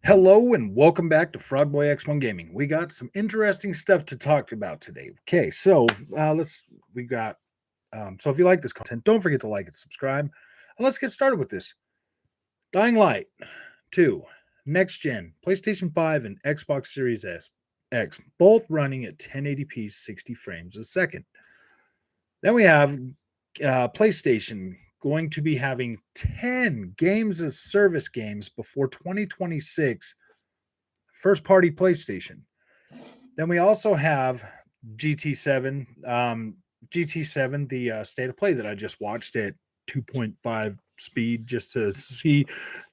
Hello and welcome back to Frogboy X1 Gaming. We got some interesting stuff to talk about today. Okay, so so if you like this content, don't forget to like and subscribe. And let's get started with this. Dying Light 2, Next Gen, PlayStation 5 and Xbox Series X, both running at 1080p 60 frames a second. Then we have PlayStation going to be having 10 games as service games before 2026 first party PlayStation. Then we also have GT7, GT7, the state of play that I just watched at 2.5 speed just to see,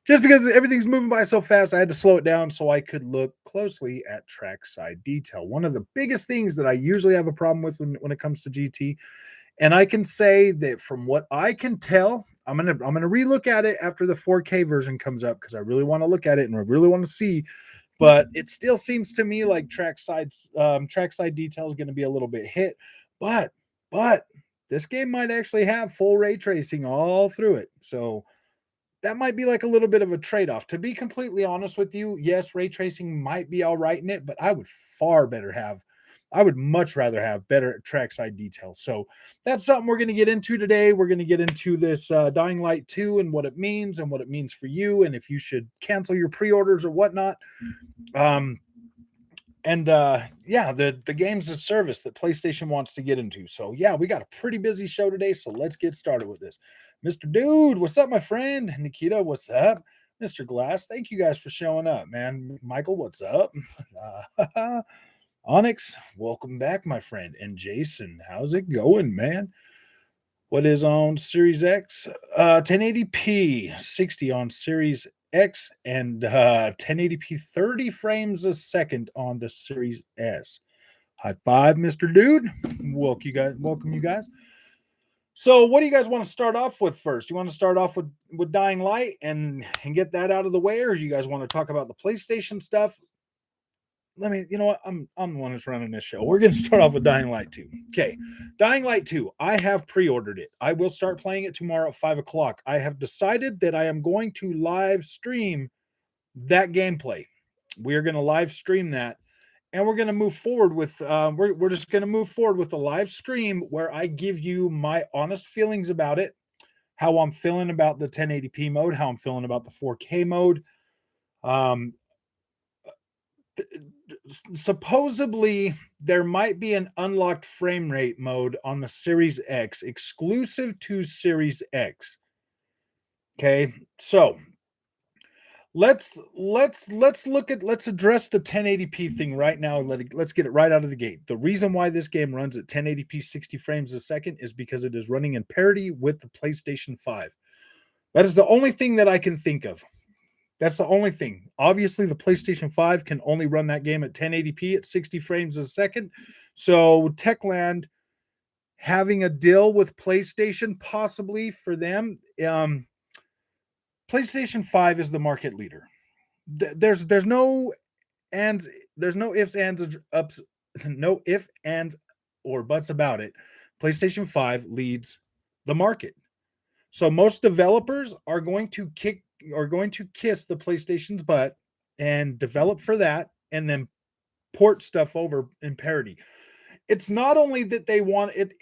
just because everything's moving by so fast, I had to slow it down so I could look closely at trackside detail. One of the biggest things that I usually have a problem with when it comes to GT, and I can say that from what I can tell, I'm gonna relook at it after the 4K version comes up because I really want to look at it and I really want to see. But it still seems to me like trackside detail is going to be a little bit hit. But this game might actually have full ray tracing all through it. So that might be like a little bit of a trade-off. To be completely honest with you, yes, ray tracing might be all right in it, but I would much rather have better trackside details. So that's something we're going to get into today. We're going to get into this Dying Light 2 and what it means for you, and if you should cancel your pre-orders or whatnot. The games as service that PlayStation wants to get into. So yeah, we got a pretty busy show today, so let's get started with this. Mr. Dude, what's up, my friend? Nikita, what's up? Mr. Glass, thank you guys for showing up, man. Michael, what's up? Onyx, welcome back, my friend. And Jason, how's it going, man? What is on Series X? 1080p 60 on Series X and 1080p 30 frames a second on the Series S. High five, Mr. Dude. Welcome you guys. So what do you guys want to start off with first? You want to start off with Dying Light and get that out of the way, or you guys want to talk about the PlayStation stuff? You know what? I'm the one that's running this show. We're going to start off with Dying Light 2. Okay. Dying Light 2. I have pre-ordered it. I will start playing it tomorrow at 5 o'clock. I have decided that I am going to live stream that gameplay. We are going to live stream that. And we're going to move forward with, we're just going to move forward with a live stream where I give you my honest feelings about it, how I'm feeling about the 1080p mode, how I'm feeling about the 4K mode. Supposedly there might be an unlocked frame rate mode on the Series X exclusive to Series X. Okay, so let's address the 1080p thing right now. Let's get it right out of the gate. The reason why this game runs at 1080p 60 frames a second is because it is running in parity with the PlayStation 5. That is the only thing that I can think of. That's the only thing. Obviously, the PlayStation 5 can only run that game at 1080p at 60 frames a second. So Techland having a deal with PlayStation, possibly for them. PlayStation 5 is the market leader. There's no ifs, ands, ups, no if, ands, or buts about it. PlayStation 5 leads the market. So most developers are going to kiss the PlayStation's butt and develop for that and then port stuff over in parity. It's not only that they want it,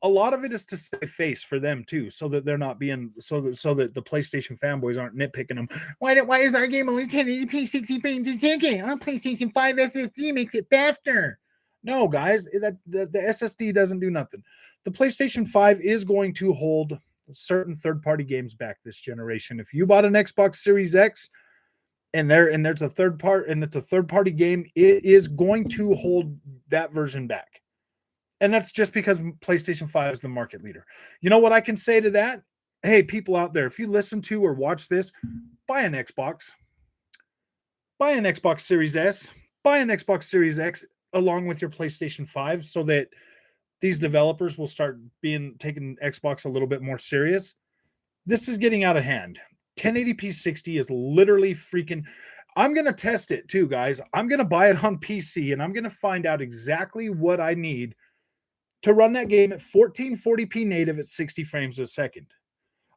a lot of it is to save face for them too, so that they're not being so that the PlayStation fanboys aren't nitpicking them. Why is our game only 1080p 60 frames a second? Our PlayStation 5 SSD makes it faster. No, guys, the SSD doesn't do nothing. The PlayStation 5 is going to hold certain third-party games back this generation. If you bought an Xbox Series X and it's a third-party game, it is going to hold that version back. And that's just because PlayStation 5 is the market leader. You know what I can say to that? Hey, people out there, if you listen to or watch this, buy an Xbox. Buy an Xbox Series S. Buy an Xbox Series X along with your PlayStation 5 so that these developers will start taking Xbox a little bit more serious. This is getting out of hand. 1080p 60 is literally freaking. I'm going to test it too, guys. I'm going to buy it on PC and I'm going to find out exactly what I need to run that game at 1440p native at 60 frames a second.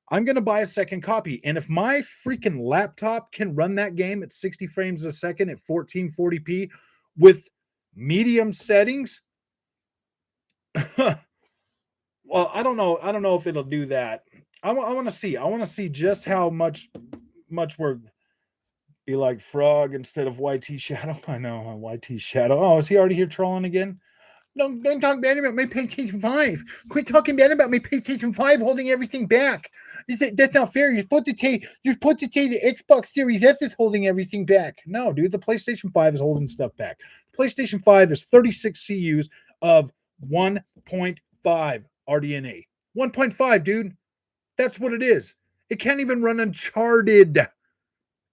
I'm going to buy a second copy. And if my freaking laptop can run that game at 60 frames a second at 1440p with medium settings, well, I don't know. I don't know if it'll do that. I want to see. I want to see just how much we're be like Frog instead of YT Shadow. I know YT Shadow. Oh, is he already here trolling again? No, don't talk bad about my PlayStation 5. Quit talking bad about my PlayStation 5 holding everything back. That's not fair. You're supposed to say the Xbox Series S is holding everything back. No, dude, the PlayStation 5 is holding stuff back. The PlayStation 5 is 36 CUs of 1.5 RDNA. 1.5, dude. That's what it is. It can't even run Uncharted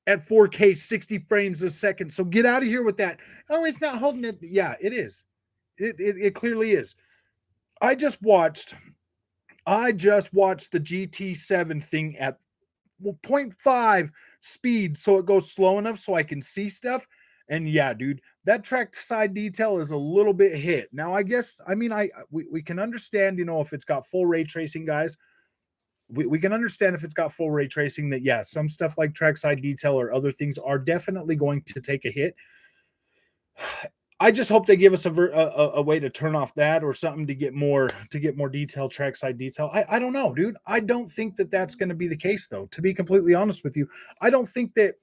at 4K 60 frames a second. So get out of here with that. Oh, it's not holding it. Yeah, it is. It clearly is. I just watched the GT7 thing at 0.5 speed so it goes slow enough so I can see stuff. And yeah, dude, that track side detail is a little bit hit. Now, I guess, I mean, we can understand, you know, if it's got full ray tracing, guys, we can understand if it's got full ray tracing that, yeah, some stuff like trackside detail or other things are definitely going to take a hit. I just hope they give us a way to turn off that or something to get more detailed trackside detail. I don't know, dude. I don't think that that's going to be the case, though. To be completely honest with you, I don't think that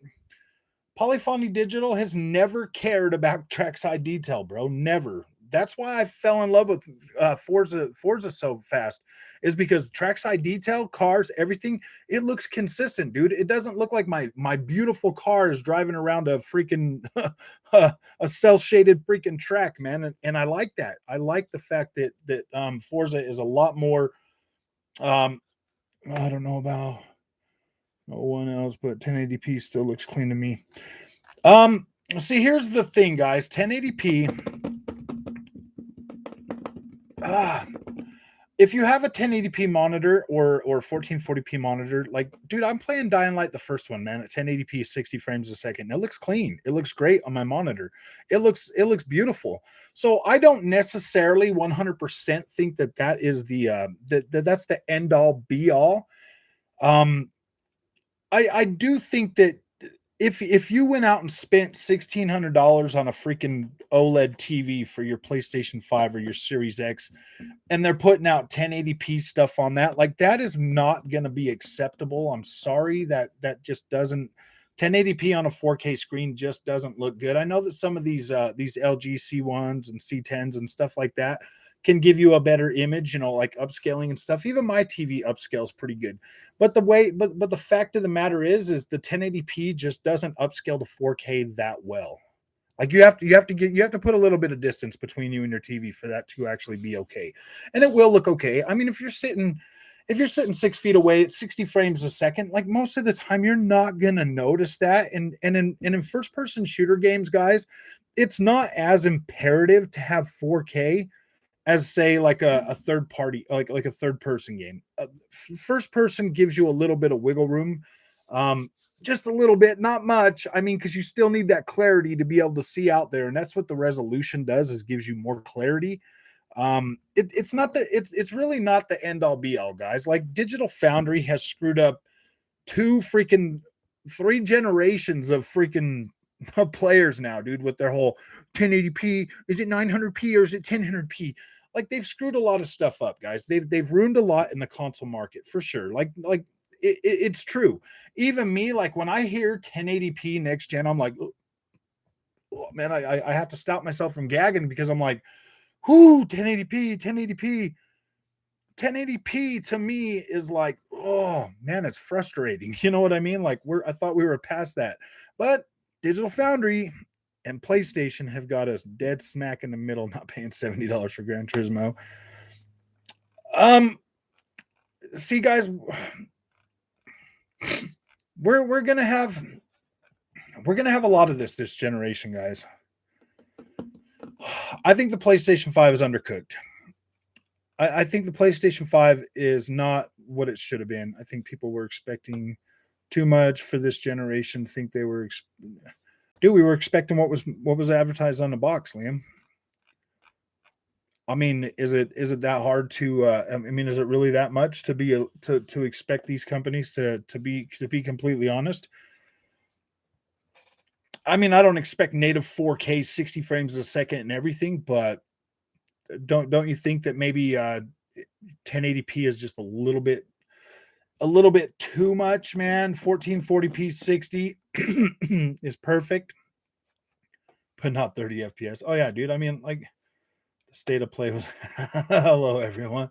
Polyphony Digital has never cared about trackside detail, bro. Never. That's why I fell in love with Forza so fast, is because trackside detail, cars, everything, it looks consistent, dude. It doesn't look like my beautiful car is driving around a freaking a cell shaded freaking track, man. And I like that. I like the fact that Forza is a lot more. I don't know about no one else, but 1080p still looks clean to me. See, here's the thing, guys. 1080p. If you have a 1080p monitor or 1440p monitor, like, dude, I'm playing Dying Light, the first one, man, at 1080p, 60 frames a second. It looks clean. It looks great on my monitor. It looks beautiful. So I don't necessarily 100% think that is the that's the end all be all. I do think that if you went out and spent $1,600 on a freaking OLED TV for your PlayStation 5 or your Series X, and they're putting out 1080p stuff on that, like, that is not going to be acceptable. I'm sorry, that just doesn't. 1080p on a 4K screen just doesn't look good. I know that some of these LG C1s and C10s and stuff like that can give you a better image, you know, like upscaling and stuff. Even my TV upscales pretty good. But the fact of the matter is the 1080p just doesn't upscale to 4K that well. Like, you have to put a little bit of distance between you and your TV for that to actually be okay. And it will look okay. I mean, if you're sitting 6 feet away at 60 frames a second, like, most of the time you're not gonna notice that. And in first person shooter games, guys, it's not as imperative to have 4K as, say, like a third party, like a third person game. First person gives you a little bit of wiggle room. Just a little bit, not much. I mean, because you still need that clarity to be able to see out there, and that's what the resolution does, is gives you more clarity. It's really not the end all be all, guys. Like, Digital Foundry has screwed up three generations of freaking players now, dude, with their whole 1080p. Is it 900p or is it 1000p? Like, they've screwed a lot of stuff up, guys. They've ruined a lot in the console market for sure. Like it's true. Even me, like, when I hear 1080p next gen, I'm like, oh, man, I have to stop myself from gagging, because I'm like, whoo, 1080p. 1080p to me is like, oh man, it's frustrating. You know what I mean? Like, I thought we were past that. But Digital Foundry and PlayStation have got us dead smack in the middle, not paying $70 for Gran Turismo. See, guys, we're gonna have a lot of this generation, guys. I think the PlayStation 5 is undercooked. I think the PlayStation 5 is not what it should have been. I think people were expecting too much for this generation. Think they were, we were expecting what was advertised on the box, Liam. I mean, is it that hard to? I mean, is it really that much to be to expect these companies to be completely honest? I mean, I don't expect native 4K 60 frames a second and everything, but don't you think that maybe 1080p is just a little bit too much, man? 1440p 60 is perfect, but not 30 FPS. Oh yeah, dude. I mean, like the state of play was hello everyone.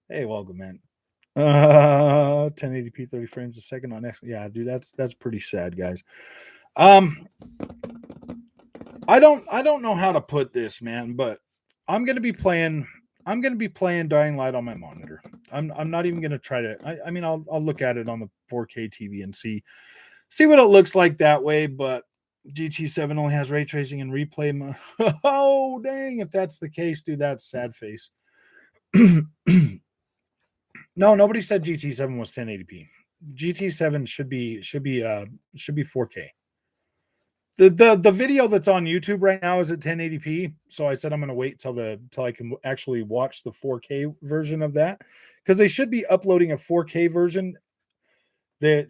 Hey, welcome, man. 1080p 30 frames a second on X. Yeah, dude, that's pretty sad, guys. Um, I don't know how to put this, man, but I'm gonna be playing. I'm gonna be playing Dying Light on my monitor. I'm not even gonna try to. I mean, I'll look at it on the 4K TV and see what it looks like that way. But GT7 only has ray tracing and replay. Oh dang! If that's the case, dude, that's sad face. No, nobody said GT7 was 1080p. GT7 should be 4K. The video that's on YouTube right now is at 1080p. So I said I'm going to wait till I can actually watch the 4K version of that, because they should be uploading a 4K version that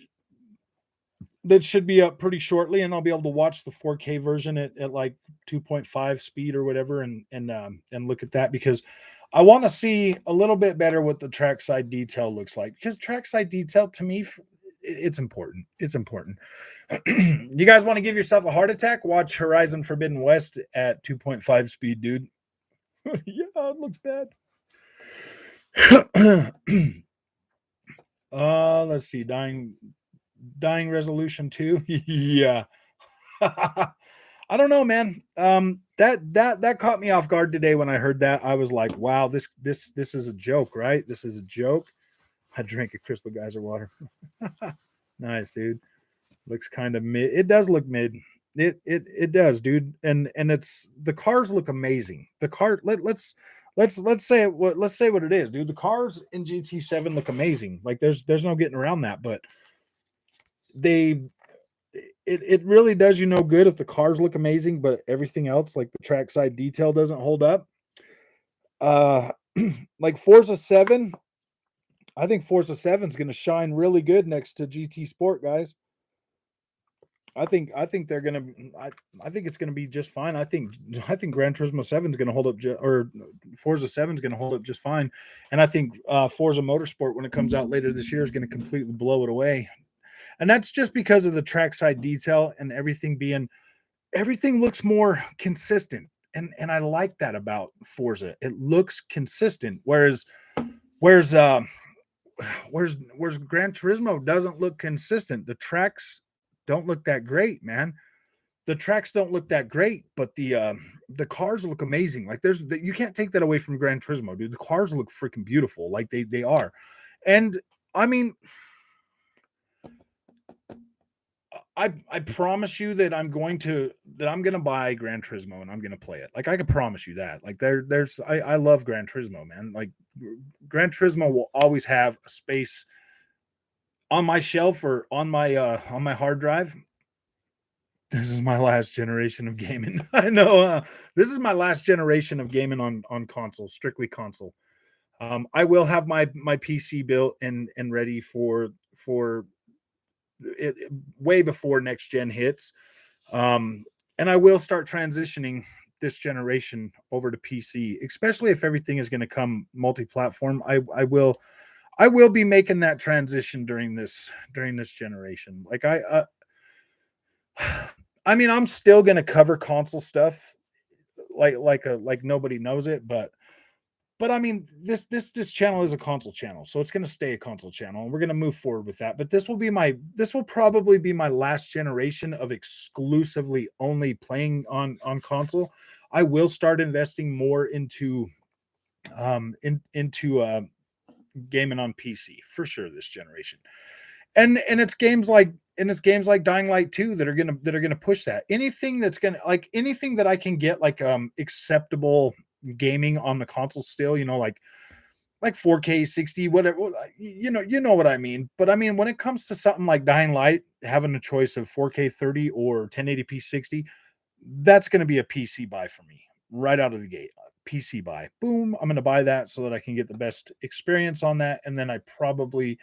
should be up pretty shortly, and I'll be able to watch the 4K version at like 2.5 speed or whatever, and look at that, because I want to see a little bit better what the trackside detail looks like, because trackside detail to me, it's important. It's important. You guys want to give yourself a heart attack? Watch Horizon Forbidden West at 2.5 speed, dude. Yeah, it looks bad. Let's see. Dying Resolution 2. Yeah. I don't know, man. That caught me off guard today when I heard that. I was like, wow, this is a joke, right? This is a joke. I drank a Crystal Geyser water. Nice, dude. Looks kind of mid. It does look mid. It does, dude. And it's, the cars look amazing. The car let's say what it is, dude. The cars in GT7 look amazing. Like there's no getting around that, but they it really does you no good if the cars look amazing, but everything else, like the trackside detail, doesn't hold up. Uh like Forza 7, I think Forza 7 is going to shine really good next to GT Sport, guys. I think they're gonna. I think it's gonna be just fine. I think Gran Turismo 7 is gonna hold up, or Forza 7 is gonna hold up just fine. And I think Forza Motorsport, when it comes out later this year, is gonna completely blow it away. And that's just because of the trackside detail and everything looks more consistent. And I like that about Forza. It looks consistent, whereas Gran Turismo doesn't look consistent. The tracks don't look that great, man. The tracks don't look that great, but the cars look amazing. Like you can't take that away from Gran Turismo, dude. The cars look freaking beautiful, like they are. And I mean, I promise you that I'm gonna buy Gran Turismo and I'm gonna play it. Like I can promise you that. Like I love Gran Turismo, man. Like Gran Turismo will always have a space on my shelf or on my hard drive. This is my last generation of gaming. I know. This is my last generation of gaming on console, strictly console. I will have my PC built and ready for it way before next gen hits. And I will start transitioning this generation over to PC, especially if everything is going to come multi-platform. I will be making that transition during this generation. Like I mean, I'm still going to cover console stuff like nobody knows it, but I mean, this channel is a console channel, so it's going to stay a console channel, and we're going to move forward with that. But this will probably be my last generation of exclusively only playing on console. I will start investing more into gaming on PC for sure this generation. And it's games like Dying Light 2 that are gonna push that. Anything that's gonna, like, anything that I can get like acceptable gaming on the console still, like 4K 60, whatever, you know what I mean. But I mean, when it comes to something like Dying Light, having a choice of 4K 30 or 1080p 60, that's gonna be a PC buy for me right out of the gate. PC buy. Boom, I'm going to buy that so that I can get the best experience on that. And then I probably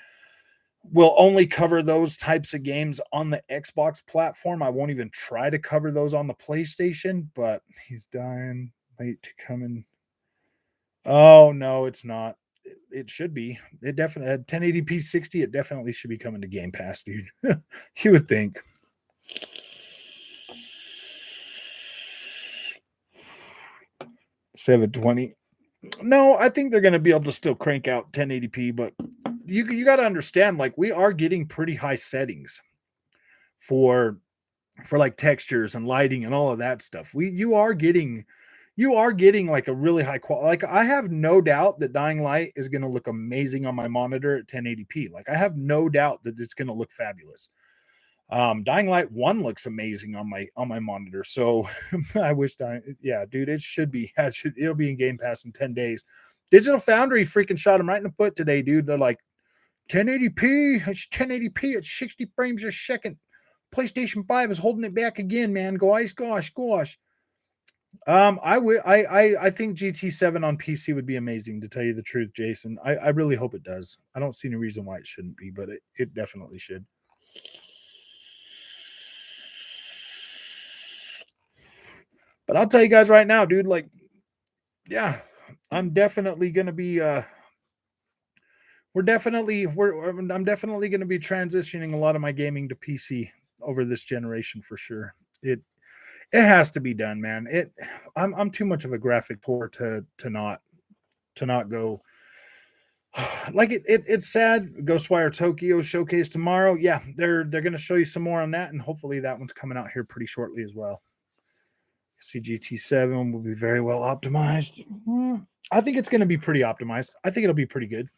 will only cover those types of games on the Xbox platform. I won't even try to cover those on the PlayStation, but he's dying late to come in. Oh, no, it's not. It should be. It definitely had 1080p 60. It definitely should be coming to Game Pass, dude. You would think. $720. No, I think they're going to be able to still crank out 1080p, but you got to understand, like, we are getting pretty high settings for like textures and lighting and all of that stuff. You are getting like a really high quality. Like, I have no doubt that Dying Light is going to look amazing on my monitor at 1080p. Like, I have no doubt that it's going to look fabulous. Dying Light 1 looks amazing on my monitor. So I wish yeah, dude, it should be. It'll be in Game Pass in 10 days. Digital Foundry freaking shot him right in the foot today, dude. They're like, 1080p, it's 1080p at 60 frames a second. PlayStation 5 is holding it back again, man. Gosh. I think GT7 on PC would be amazing, to tell you the truth, Jason. I really hope it does. I don't see any reason why it shouldn't be, but it definitely should. But I'll tell you guys right now, dude, like, yeah, I'm definitely going to be I'm definitely going to be transitioning a lot of my gaming to PC over this generation for sure. It has to be done, man. I'm too much of a graphic whore to not go. Like, it's sad. Ghostwire Tokyo showcase tomorrow. Yeah, they're going to show you some more on that, and hopefully that one's coming out here pretty shortly as well. GT7 will be very well optimized. I think it's going to be pretty optimized. I think it'll be pretty good.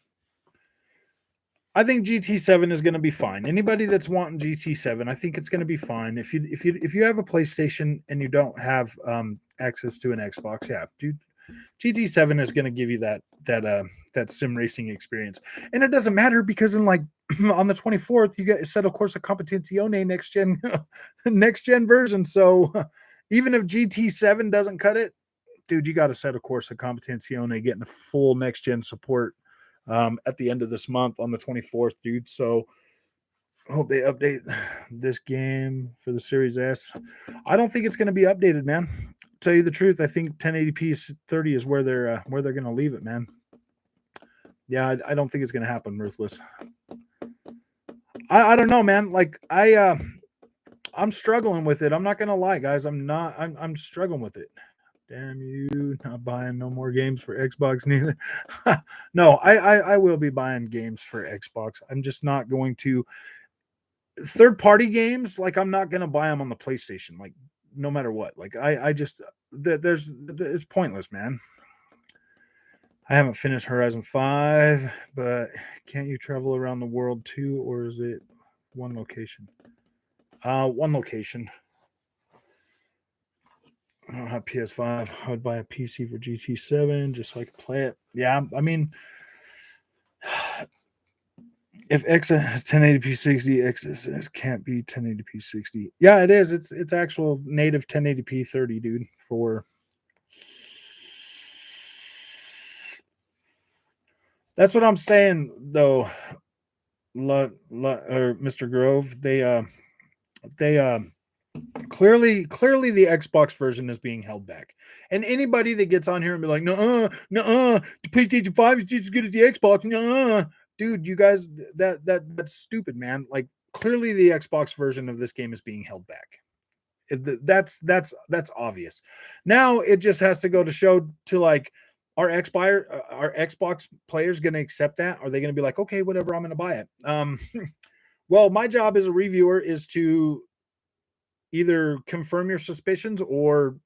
I think GT7 is going to be fine. Anybody that's wanting GT7, I think it's going to be fine. If you have a PlayStation and you don't have access to an Xbox, yeah, dude, GT7 is going to give you that sim racing experience. And it doesn't matter, because in, like, on the 24th, you get set, of course, a Competizione next gen version. So even if GT7 doesn't cut it, dude, you got to set, of course, a Competizione getting a full next gen support at the end of this month on the 24th, dude. So I hope they update this game for the Series S. I don't think it's going to be updated, man. Tell you the truth, I think 1080p 30 is where they're going to leave it, man. Yeah, I don't think it's going to happen, Ruthless. I don't know, man. Like, I'm struggling with it. I'm not going to lie, guys. I'm struggling with it. Damn you, not buying no more games for Xbox neither. No, I will be buying games for Xbox. I'm just not going to. Third-party games, like, I'm not going to buy them on the PlayStation, like, no matter what. Like, I just, it's pointless, man. I haven't finished Horizon 5, but can't you travel around the world too, or is it one location? One location. I don't have PS5. I would buy a PC for GT7 just so I could play it. Yeah, I mean, if X is 1080p 60, X can't be 1080p 60. Yeah, it is. It's actual native 1080p 30, dude. That's what I'm saying, though. Or Mr. Grove, they clearly the Xbox version is being held back. And anybody that gets on here and be like, no, the PlayStation 5 is just as good as the Xbox. No, dude, you guys, that's stupid, man. Like, clearly the Xbox version of this game is being held back. That's obvious. Now it just has to go to show to, like, our Xbox players going to accept that? Are they going to be like, okay, whatever, I'm going to buy it? Well, my job as a reviewer is to either confirm your suspicions or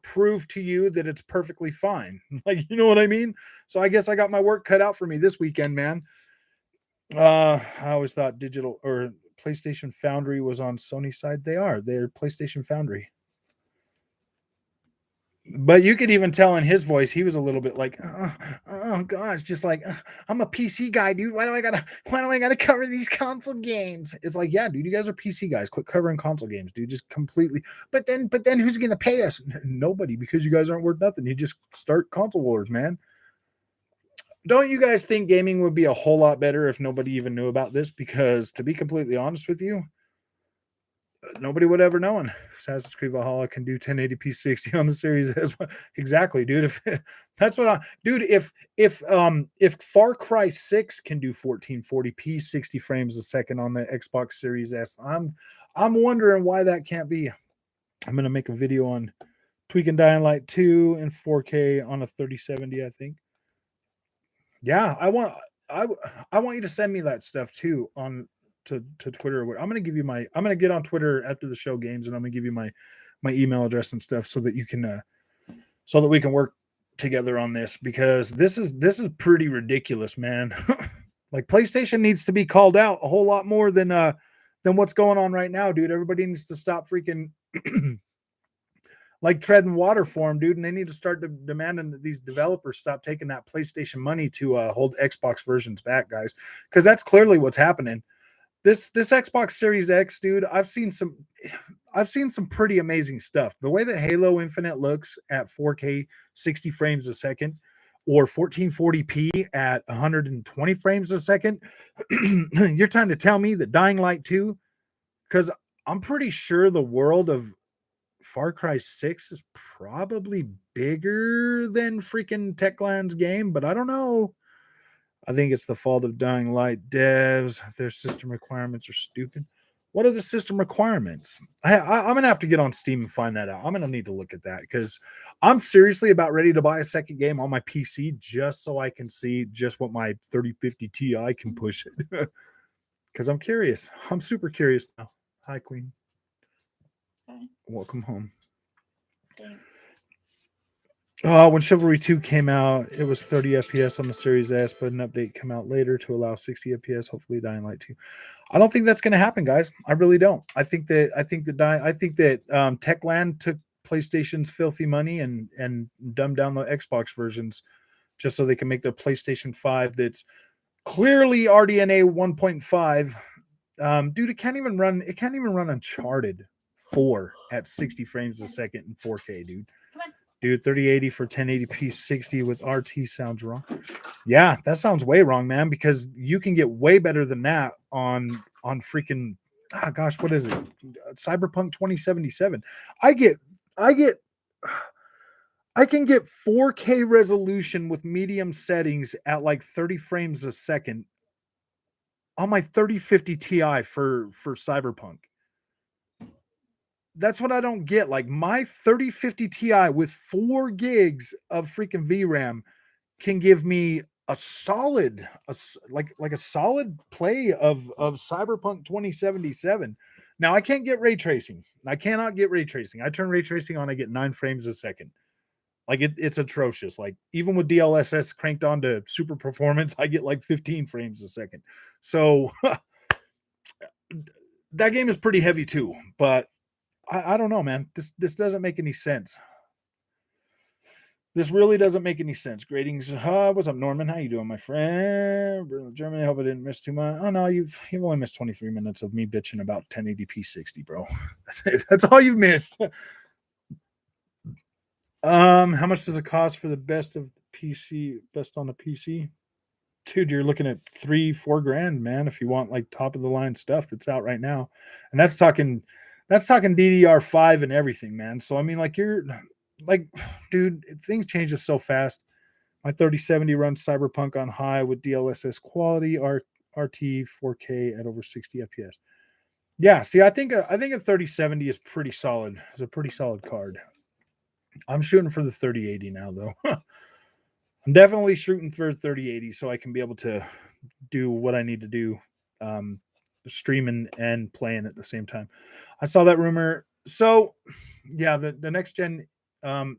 prove to you that it's perfectly fine. Like, you know what I mean? So I guess I got my work cut out for me this weekend, man. I always thought Digital or PlayStation Foundry was on Sony's side. They're PlayStation Foundry. But you could even tell in his voice, he was a little bit like, oh gosh, just like I'm a PC guy, dude. Why do I gotta cover these console games? It's like, yeah, dude, you guys are PC guys. Quit covering console games, dude. Just completely. But then who's gonna pay us? Nobody, because you guys aren't worth nothing. You just start console wars, man. Don't you guys think gaming would be a whole lot better if nobody even knew about this? Because to be completely honest with you, nobody would ever know. Assassin's Creed Valhalla can do 1080p 60 on the Series as well. Exactly, dude. If that's what dude, if Far Cry 6 can do 1440p 60 frames a second on the Xbox Series S, I'm wondering why that can't be. I'm gonna make a video on tweaking Dying Light 2 in 4K on a 3070, I think. Yeah, I I want you to send me that stuff too on to Twitter. I'm gonna give you I'm gonna get on Twitter after the show games, and I'm gonna give you my email address and stuff so that you can so that we can work together on this, because this is pretty ridiculous, man. Like PlayStation needs to be called out a whole lot more than what's going on right now, dude. Everybody needs to stop freaking like treading water for them, dude. And they need to start demanding that these developers stop taking that PlayStation money to hold Xbox versions back, guys, because that's clearly what's happening. This Xbox Series X, dude, I've seen some pretty amazing stuff. The way that Halo Infinite looks at 4K 60 frames a second, or 1440p at 120 frames a second, you're trying to tell me that Dying Light 2, because I'm pretty sure the world of Far Cry 6 is probably bigger than freaking Techland's game, but I don't know. I think it's the fault of Dying Light devs. Their system requirements are stupid. What are the system requirements? I'm gonna have to get on Steam and find that out. I'm gonna need to look at that, because I'm seriously about ready to buy a second game on my PC just so I can see just what my 3050 Ti can push it. Because I'm curious. I'm super curious now. Hi, Queen. Okay. Welcome home. Thanks. When Chivalry 2 came out, it was 30 FPS on the Series S, but an update came out later to allow 60 FPS. Hopefully, Dying Light 2. I don't think that's going to happen, guys. I really don't. I think that Techland took PlayStation's filthy money and dumbed down the Xbox versions just so they can make their PlayStation 5 that's clearly RDNA 1.5. Dude, it can't even run Uncharted 4 at 60 frames a second in 4K, dude. Dude, 3080 for 1080p 60 with RT sounds wrong. Yeah, that sounds way wrong, man, because you can get way better than that on freaking gosh, what is it? Cyberpunk 2077. I can get 4K resolution with medium settings at like 30 frames a second on my 3050 Ti for Cyberpunk. That's what I don't get. Like my 3050 Ti with 4 gigs of freaking VRAM can give me a solid like a solid play of Cyberpunk 2077. Now I can't get ray tracing. I cannot get ray tracing. I turn ray tracing on, I get 9 frames a second. Like it's atrocious. Like even with DLSS cranked on to super performance, I get like 15 frames a second. So that game is pretty heavy too, but I don't know, man. This doesn't make any sense. This really doesn't make any sense. Gradings. What's up, Norman? How you doing, my friend? Germany. I hope I didn't miss too much. Oh no, you've only missed 23 minutes of me bitching about 1080p 60, bro. That's all you've missed. How much does it cost for the best of the PC? Best on the PC? Dude, you're looking at $3-4 grand, man, if you want like top of the line stuff that's out right now. And that's talking DDR5 and everything, man. So I mean, like you're like, dude, things change so fast. My 3070 runs Cyberpunk on high with DLSS quality, RT 4K at over 60 FPS. Yeah, see, I think a 3070 is pretty solid. It's a pretty solid card. I'm shooting for the 3080 now, though. I'm definitely shooting for 3080 so I can be able to do what I need to do, streaming and playing at the same time. I saw that rumor. So, yeah, the next gen. I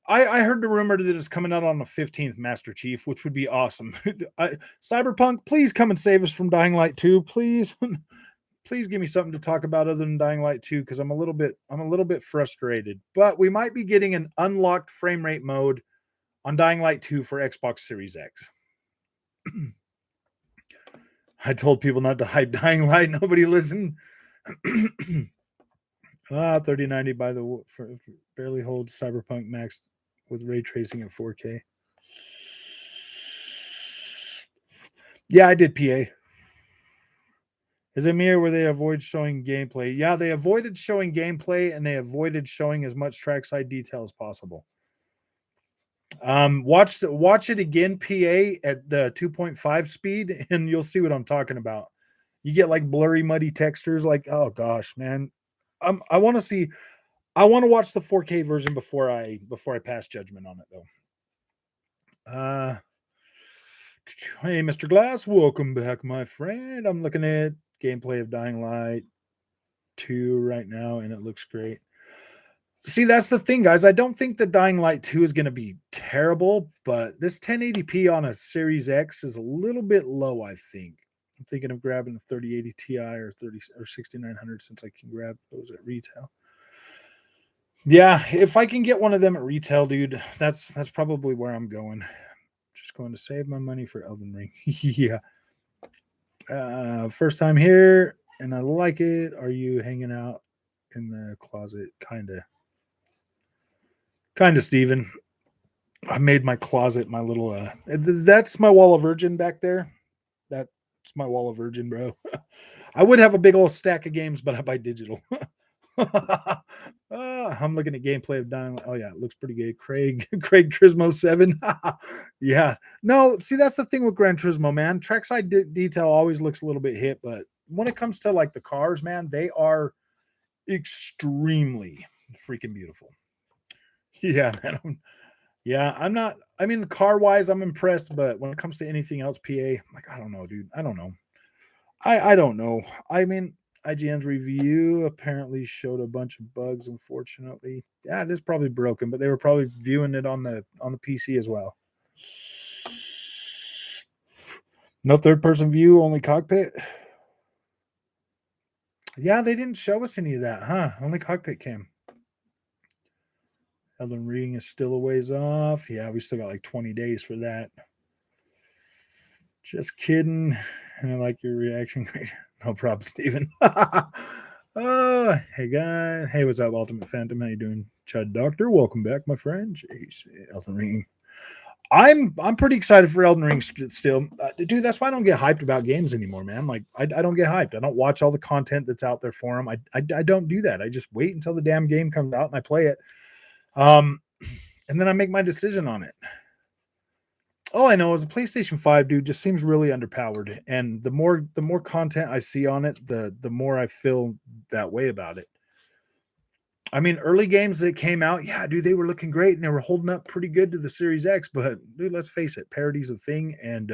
heard the rumor that it's coming out on the 15th, Master Chief, which would be awesome. Cyberpunk, please come and save us from Dying Light 2, please. please give me something to talk about other than Dying Light 2 because I'm a little bit frustrated. But we might be getting an unlocked frame rate mode on Dying Light 2 for Xbox Series X. I told people not to hype Dying Light. Nobody listened. 3090 by the barely holds Cyberpunk Max with ray tracing at 4K. Yeah, I did PA. Is it me or where they avoid showing gameplay? Yeah, they avoided showing gameplay and they avoided showing as much trackside detail as possible. Watch it again, PA at the 2.5 speed, and you'll see what I'm talking about. You get like blurry, muddy textures. Like, oh gosh, man, I want to watch the 4K version before I pass judgment on it, though. Hey, Mr. Glass, welcome back, my friend. I'm looking at gameplay of Dying Light 2 right now, and it looks great. See, that's the thing, guys. I don't think the Dying Light 2 is going to be terrible, but this 1080p on a Series X is a little bit low, I think. I'm thinking of grabbing a 3080 Ti or 6900 since I can grab those at retail. Yeah, if I can get one of them at retail, dude, that's probably where I'm going. Just going to save my money for Elden Ring. Yeah. First time here, and I like it. Are you hanging out in the closet? Kinda, Steven. I made my closet my little. That's my wall of virgin back there. That's my wall of virgin, bro. I would have a big old stack of games, but I buy digital. I'm looking at gameplay of Dying. Oh yeah, it looks pretty good. Craig Turismo 7. Yeah. No, see, that's the thing with Gran Turismo, man. Trackside detail always looks a little bit hit, but when it comes to like the cars, man, they are extremely freaking beautiful. Yeah, man. I'm not. I mean, car wise, I'm impressed, but when it comes to anything else, PA, I'm like, I don't know, dude. I don't know. I don't know. I mean, IGN's review apparently showed a bunch of bugs, unfortunately. Yeah, it is probably broken, but they were probably viewing it on the PC as well. No third person view, only cockpit. Yeah, they didn't show us any of that, huh? Only cockpit cam. Elden Ring is still a ways off. Yeah, we still got like 20 days for that. Just kidding. And I like your reaction. No problem, Steven. Oh, hey guys. Hey, what's up, Ultimate Phantom? How you doing? Chud Doctor, welcome back, my friend. Jeez, Elden Ring. I'm pretty excited for Elden Ring still. Dude, that's why I don't get hyped about games anymore, man. Like, I don't get hyped. I don't watch all the content that's out there for them. I don't do that. I just wait until the damn game comes out and I play it. And then I make my decision on it. All I know is the PlayStation 5, dude, just seems really underpowered. And the more content I see on it, the more I feel that way about it. I mean, early games that came out, yeah, dude, they were looking great and they were holding up pretty good to the Series X. But dude, let's face it, parity's a thing, and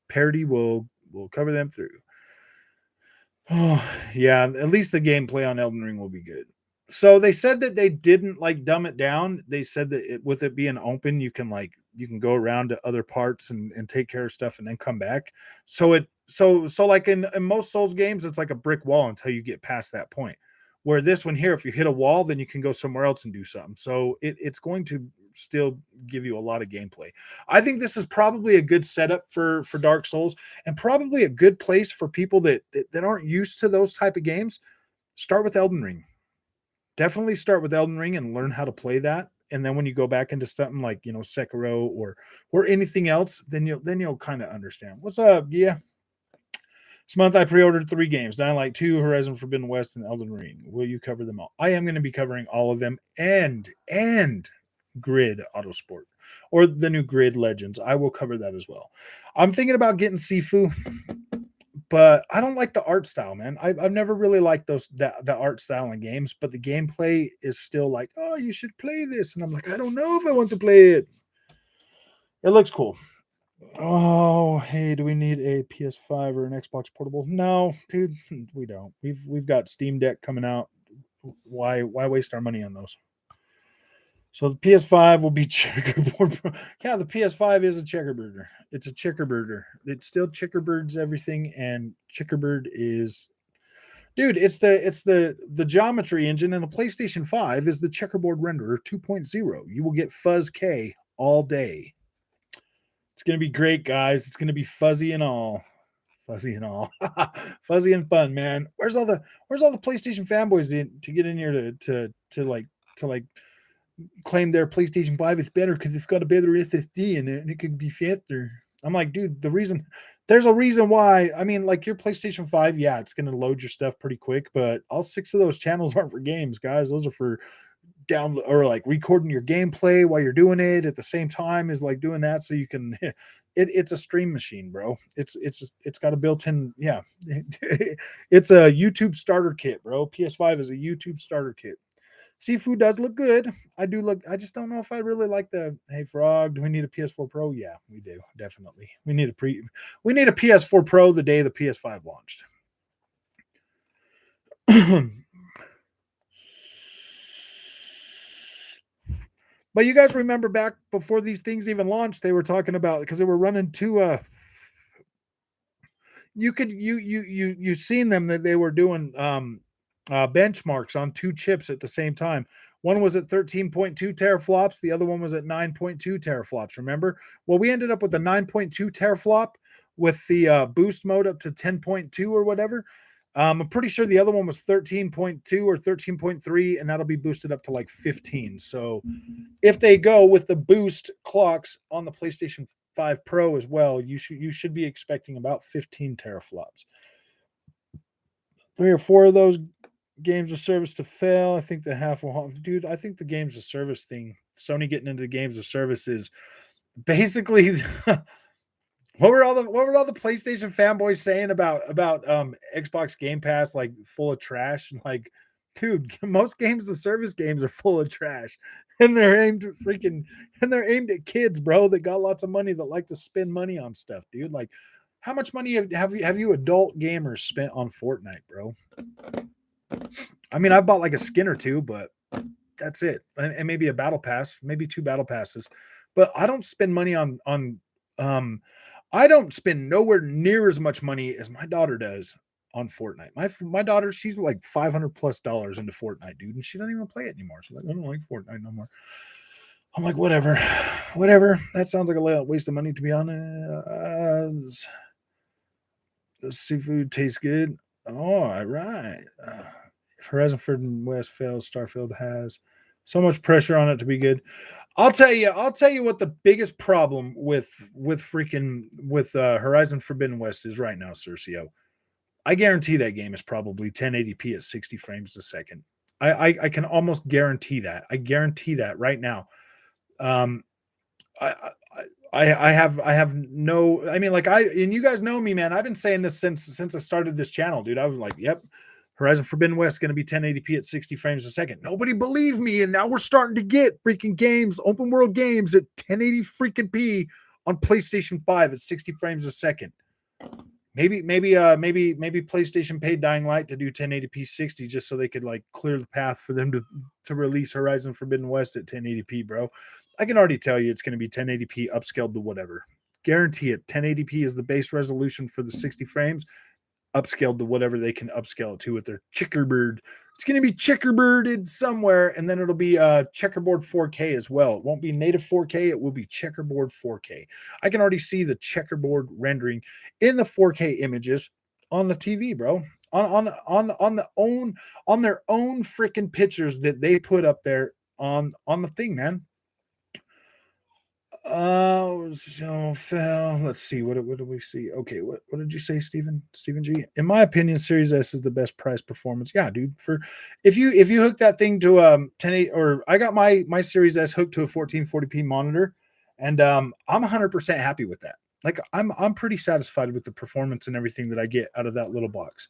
parity will cover them through. Oh, yeah, at least the gameplay on Elden Ring will be good. So they said that they didn't like dumb it down. They said that with it being open, you can go around to other parts and take care of stuff and then come back. So like in most Souls games, it's like a brick wall until you get past that point. Where this one here, if you hit a wall, then you can go somewhere else and do something. So it's going to still give you a lot of gameplay. I think this is probably a good setup for Dark Souls and probably a good place for people that aren't used to those type of games. Start with Elden Ring. Definitely start with Elden Ring and learn how to play that. And then when you go back into something like, Sekiro or anything else, then you'll kind of understand. What's up? Yeah. This month I pre-ordered 3 games: Dying Light 2, Horizon Forbidden West, and Elden Ring. Will you cover them all? I am going to be covering all of them and Grid Autosport or the new Grid Legends. I will cover that as well. I'm thinking about getting Sifu, but I don't like the art style, man. I've never really liked the art style in games, but the gameplay is still like, oh, you should play this. And I'm like, I don't know if I want to play it. It looks cool. Oh, hey, do we need a PS5 or an Xbox portable? No, dude, we don't. We've got Steam Deck coming out. Why waste our money on those? So the PS5 will be checkerboard. Yeah, the PS5 is a checkerboarder. It's a checkerboarder. It still checkerboards everything, and checkerboard is Dude, it's the geometry engine, and the PlayStation 5 is the checkerboard renderer 2.0. You will get Fuzz K all day. It's gonna be great, guys. It's gonna be fuzzy and all. Fuzzy and all. Fuzzy and fun, man. Where's all the PlayStation fanboys to get in here to like claim their PlayStation 5 is better because it's got a better SSD in it and it could be faster. I'm like, dude, there's a reason why. I mean, like your PlayStation 5, yeah, it's gonna load your stuff pretty quick, but all 6 of those channels aren't for games, guys. Those are for down or like recording your gameplay while you're doing it at the same time is like doing that so you can it's a stream machine, bro. It's got a built-in, yeah. It's a YouTube starter kit, bro. PS5 is a YouTube starter kit. Seafood does look good. I just don't know if I really like hey Frog, do we need a PS4 Pro? Yeah, we do. Definitely. We need a PS4 Pro the day the PS5 launched. But you guys remember back before these things even launched, they were talking about because they were running two you seen them that they were doing benchmarks on 2 chips at the same time. One was at 13.2 teraflops, the other one was at 9.2 teraflops. Remember? Well, we ended up with the 9.2 teraflop with the boost mode up to 10.2 or whatever. I'm pretty sure the other one was 13.2 or 13.3, and that'll be boosted up to like 15. So if they go with the boost clocks on the PlayStation 5 Pro as well, you should be expecting about 15 teraflops. 3 or 4 of those games of service to fail. I think the half will, dude. I think the games of service thing, Sony getting into the games of service is basically what were all the PlayStation fanboys saying about Xbox Game Pass, like full of trash? Like, dude, most games of service games are full of trash, and they're aimed at kids, bro, that got lots of money that like to spend money on stuff, dude. Like, how much money have you adult gamers spent on Fortnite, bro? I mean, I've bought like a skin or two, but that's it, and maybe a battle pass, maybe 2 battle passes, but I don't spend money on I don't spend nowhere near as much money as my daughter does on Fortnite. My daughter, she's like $500+ into Fortnite, dude, and she doesn't even play it anymore. She's like, I don't like Fortnite no more. I'm like, whatever. That sounds like a waste of money, to be honest. The seafood tastes good. All right. If Horizon Forbidden West fails, Starfield has so much pressure on it to be good. I'll tell you what the biggest problem with Horizon Forbidden West is right now, Cercio. I guarantee that game is probably 1080p at 60 frames a second. I can almost guarantee that. I guarantee that right now. Um, I have no. I mean, like and you guys know me, man. I've been saying this since I started this channel, dude. I was like, yep. Horizon Forbidden West is going to be 1080p at 60 frames a second. Nobody believed me, and now we're starting to get freaking games, open world games at 1080 freaking p on PlayStation 5 at 60 frames a second. Maybe PlayStation paid Dying Light to do 1080p 60 just so they could like clear the path for them to release Horizon Forbidden West at 1080p, bro. I can already tell you it's going to be 1080p upscaled to whatever. Guarantee it. 1080p is the base resolution for the 60 frames, upscaled to whatever they can upscale it to with their checkerboard. It's going to be checkerboarded somewhere, and then it'll be checkerboard 4K as well. It won't be native 4K. It will be checkerboard 4K. I can already see the checkerboard rendering in the 4K images on the TV, bro. On their own freaking pictures that they put up there on the thing, man. So fell. Let's see. What did we see? Okay, what did you say, Stephen G? In my opinion, Series S is the best price performance. Yeah, dude. For if you hook that thing to 1080, or I got my Series S hooked to a 1440p monitor, and I'm 100% happy with that. Like I'm pretty satisfied with the performance and everything that I get out of that little box.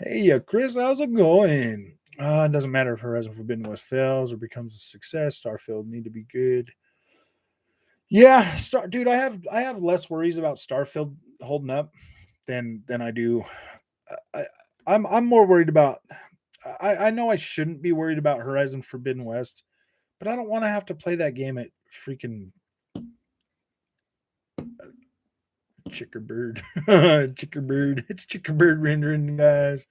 Hey, Chris, how's it going? It doesn't matter if Horizon Forbidden West fails or becomes a success. Starfield need to be good. Yeah, dude, I have less worries about Starfield holding up than I do. I'm more worried about. I know I shouldn't be worried about Horizon Forbidden West, but I don't want to have to play that game at freaking Chickerbird. Chickerbird. It's Chickerbird rendering, guys.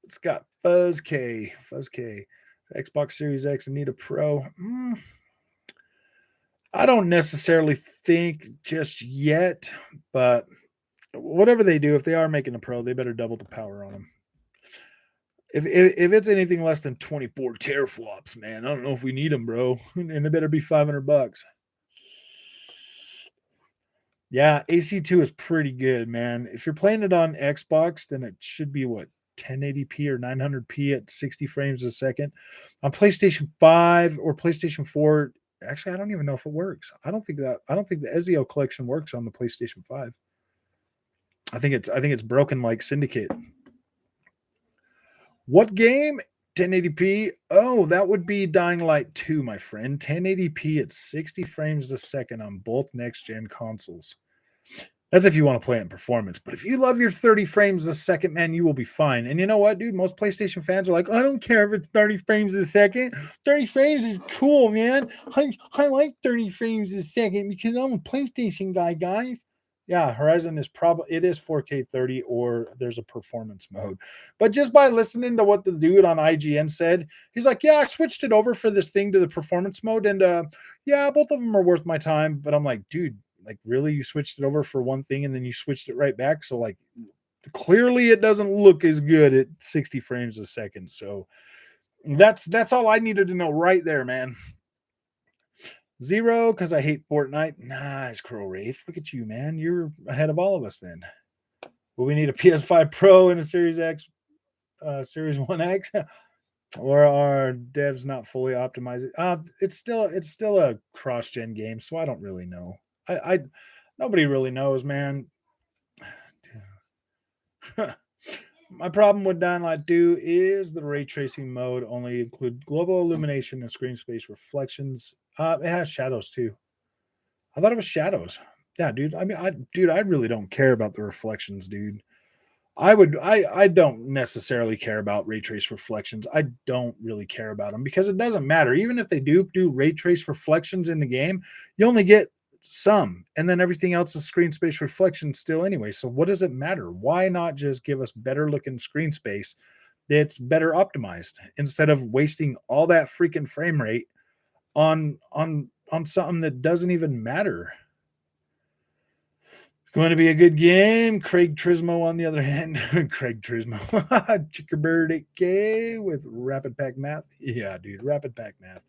It's got Fuzz K. Xbox Series X and need a Pro. I don't necessarily think just yet, but whatever they do, if they are making a Pro, they better double the power on them. If it's anything less than 24 teraflops, man, I don't know if we need them, bro. And it better be $500. Yeah, AC2 is pretty good, man. If you're playing it on Xbox, then it should be what 1080p or 900p at 60 frames a second. On PlayStation 5 or PlayStation 4, actually, I don't even know if it works. I don't think the Ezio collection works on the PlayStation 5. I think it's broken like Syndicate. What game? 1080p. Oh, that would be Dying Light 2, my friend. 1080p at 60 frames a second on both next gen consoles. That's if you want to play it in performance. But if you love your 30 frames a second, man, you will be fine. And you know what, dude? Most PlayStation fans are like, I don't care if it's 30 frames a second. 30 frames is cool, man. I like 30 frames a second because I'm a PlayStation guy, guys. Yeah, Horizon is probably it is 4K 30 or there's a performance mode. But just by listening to what the dude on IGN said, he's like, yeah, I switched it over for this thing to the performance mode, and yeah, both of them are worth my time. But I'm like, dude, like really, you switched it over for one thing and then you switched it right back. So like clearly it doesn't look as good at 60 frames a second. So that's all I needed to know right there, man. 0 because I hate Fortnite. Nice, Crow Wraith. Look at you, man. You're ahead of all of us then. Will we need a PS5 Pro and a Series X, Series 1X? Or are devs not fully optimized? It's still a cross-gen game, so I don't really know. I nobody really knows, man. My problem with Dying Light 2 is the ray tracing mode only include global illumination and screen space reflections. It has shadows too. I thought it was shadows. Yeah, dude. I mean, I really don't care about the reflections, dude. I don't necessarily care about ray trace reflections. I don't really care about them because it doesn't matter. Even if they do ray trace reflections in the game, you only get some, and then everything else is screen space reflection still anyway. So what does it matter? Why not just give us better looking screen space that's better optimized instead of wasting all that freaking frame rate on something that doesn't even matter? Going to be a good game. Craig Trismo, on the other hand, Craig Trismo, Chickerbird 8K with Rapid Pack Math. Yeah, dude, Rapid Pack Math.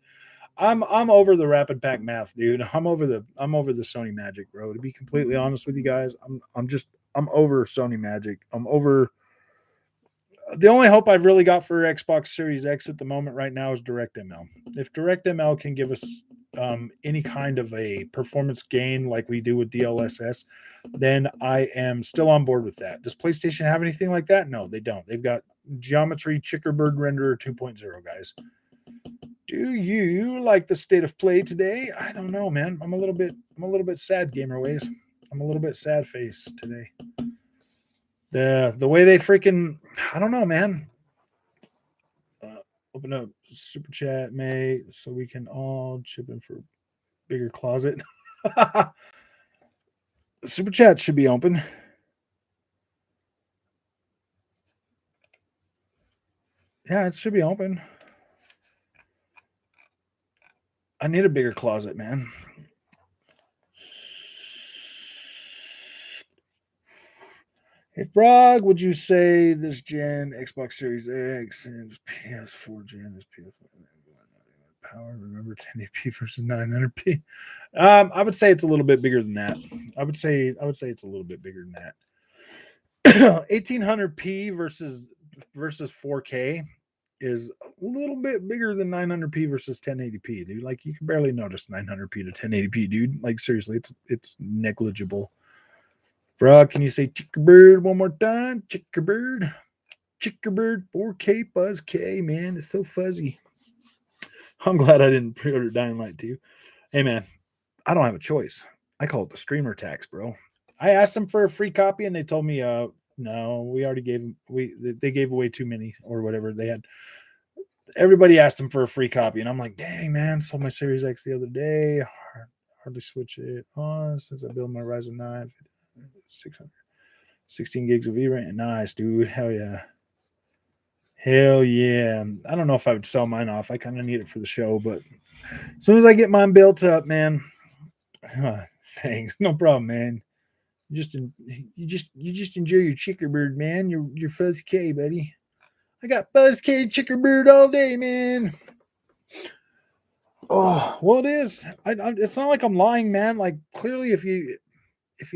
I'm over the Rapid Pack Math, dude. I'm over the Sony Magic, bro. To be completely honest with you guys, I'm over Sony Magic. I'm over. The only hope I've really got for Xbox Series X at the moment right now is DirectML. If DirectML can give us any kind of a performance gain like we do with DLSS, then I am still on board with that. Does PlayStation have anything like that? No, they don't. They've got Geometry Chickerbird Renderer 2.0, guys. Do you like the state of play today? I don't know, man. I'm a little bit sad, Gamer Ways. I'm a little bit sad face today. The way they freaking, I don't know, man. Open up super chat, mate, so we can all chip in for bigger closet. Super chat should be open. Yeah, it should be open. I need a bigger closet, man. Hey, Frog, would you say this gen Xbox Series X and PS4 gen is PS4 power? Remember 1080p versus 900p? I would say it's a little bit bigger than that. I would say it's a little bit bigger than that. 1800p versus 4K is a little bit bigger than 900p versus 1080p, dude. Like you can barely notice 900p to 1080p, dude. Like seriously, it's negligible. Frog, can you say Chickerbird one more time? Chickerbird. 4K Buzz K, man. It's so fuzzy. I'm glad I didn't pre-order Dying Light 2. Hey, man, I don't have a choice. I call it the streamer tax, bro. I asked them for a free copy, and they told me, no, we already gave them. They gave away too many or whatever they had. Everybody asked them for a free copy, and I'm like, dang, man, sold my Series X the other day. Hardly switch it on since I built my Ryzen 9. 600. 16 gigs of VRAM. Nice, dude. Hell yeah. Hell yeah. I don't know if I would sell mine off. I kind of need it for the show, but as soon as I get mine built up, man. Thanks. No problem, man. You just enjoy your chickerbird, man. Your Fuzz K, buddy. I got Buzz K chickerbird all day, man. Oh, well, it is. It's not like I'm lying, man. Like clearly, if you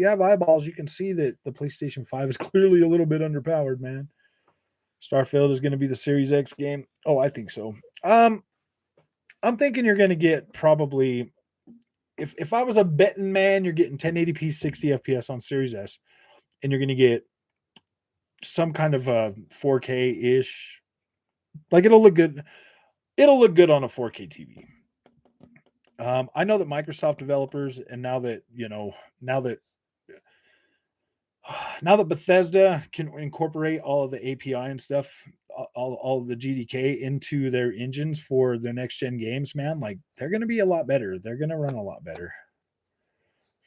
have eyeballs, you can see that the PlayStation 5 is clearly a little bit underpowered, man. Starfield is going to be the Series X game. Oh, I think so. I'm thinking you're going to get probably if I was a betting man, you're getting 1080p 60 FPS on Series S, and you're going to get some kind of a 4K ish. Like it'll look good. It'll look good on a 4K TV. I know that Microsoft developers, and now that Bethesda can incorporate all of the API and stuff, all of the GDK into their engines for their next gen games, man, like they're going to be a lot better. They're going to run a lot better.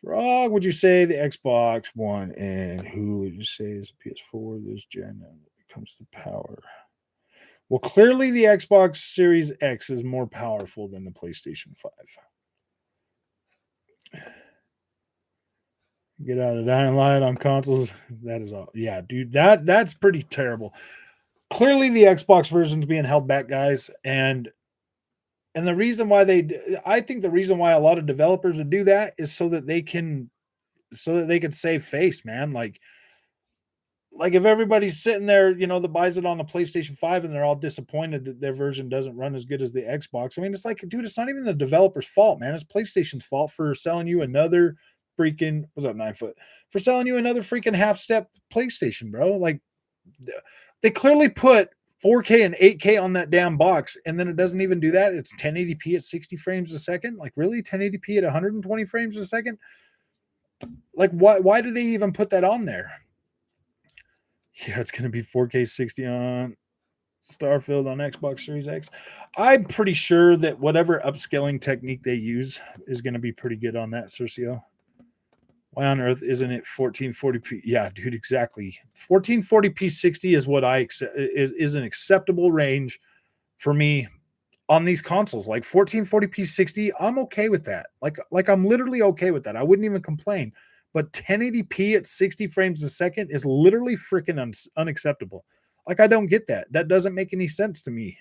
Frog, would you say the Xbox One, and who would you say is the PS4 this gen when it comes to power? Well, clearly the Xbox Series X is more powerful than the PlayStation 5. Get out of Dying Light on consoles. That is all. Yeah, dude, that's pretty terrible. Clearly the Xbox version's being held back, guys, and the reason why I think the reason why a lot of developers would do that is so that they can save face, man. Like if everybody's sitting there, that buys it on the PlayStation 5 and they're all disappointed that their version doesn't run as good as the Xbox. I mean, it's like, dude, it's not even the developer's fault, man. It's PlayStation's fault for selling you another freaking, what's up, 9 foot? For selling you another freaking half step PlayStation, bro. Like they clearly put 4K and 8K on that damn box, and then it doesn't even do that. It's 1080p at 60 frames a second. Like, really? 1080p at 120 frames a second? Like, why do they even put that on there? Yeah, it's going to be 4K 60 on Starfield on Xbox Series X. I'm pretty sure that whatever upscaling technique they use is going to be pretty good on that, Cercio. Why on earth isn't it 1440p? Yeah, dude, exactly. 1440p 60 is what I accept is an acceptable range for me on these consoles. Like 1440p 60, I'm okay with that. Like I'm literally okay with that. I wouldn't even complain. But 1080p at 60 frames a second is literally freaking unacceptable. Like I don't get that. That doesn't make any sense to me.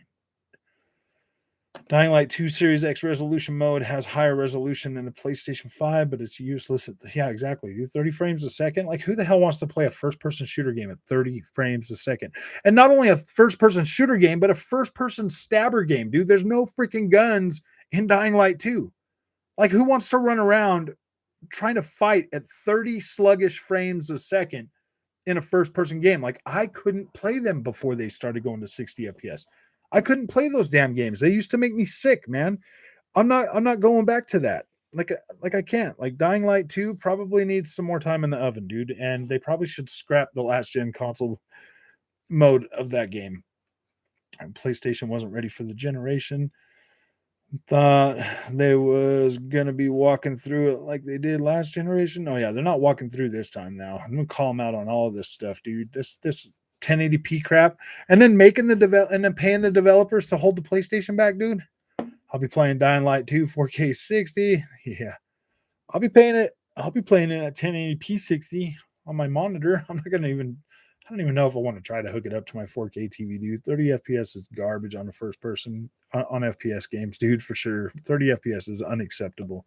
Dying Light 2 Series X resolution mode has higher resolution than the PlayStation 5, but it's useless yeah, exactly. Dude, 30 frames a second. Like, who the hell wants to play a first-person shooter game at 30 frames a second? And not only a first-person shooter game, but a first-person stabber game, dude. There's no freaking guns in Dying Light 2. Like, who wants to run around trying to fight at 30 sluggish frames a second in a first-person game? Like, I couldn't play them before they started going to 60 FPS. I couldn't play those damn games. They used to make me sick, man. I'm not going back to that. Like I can't. Like Dying Light 2 probably needs some more time in the oven, dude, and they probably should scrap the last gen console mode of that game. And PlayStation wasn't ready for the generation. Thought they was gonna be walking through it like they did last generation. Oh yeah, they're not walking through this time now. I'm gonna call them out on all of this stuff, dude. This 1080p crap, and then and then paying the developers to hold the PlayStation back, dude. I'll be playing Dying Light 2 4K 60. Yeah, I'll be paying it. I'll be playing it at 1080p 60 on my monitor. I don't even know if I want to try to hook it up to my 4K TV, dude. 30 FPS is garbage on the first person on FPS games, dude, for sure. 30 FPS is unacceptable.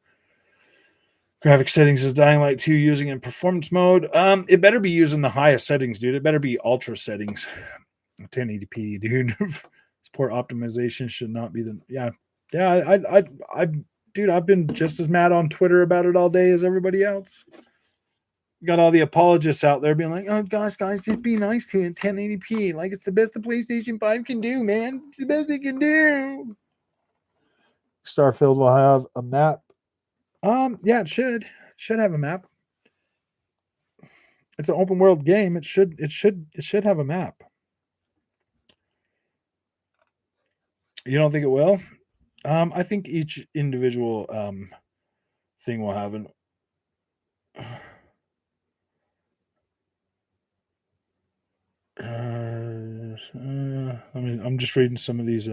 Graphic settings is Dying Light 2 using in performance mode. It better be using the highest settings, dude. It better be ultra settings. 1080p, dude. Support optimization should not be I dude, I've been just as mad on Twitter about it all day as everybody else. Got all the apologists out there being like, oh gosh, guys, just be nice to it. 1080p. Like it's the best the PlayStation 5 can do, man. It's the best it can do. Starfield will have a map. Yeah, it should. It should have a map. It's an open world game. It should have a map. You don't think it will? I think each individual thing will have an I'm just reading some of these.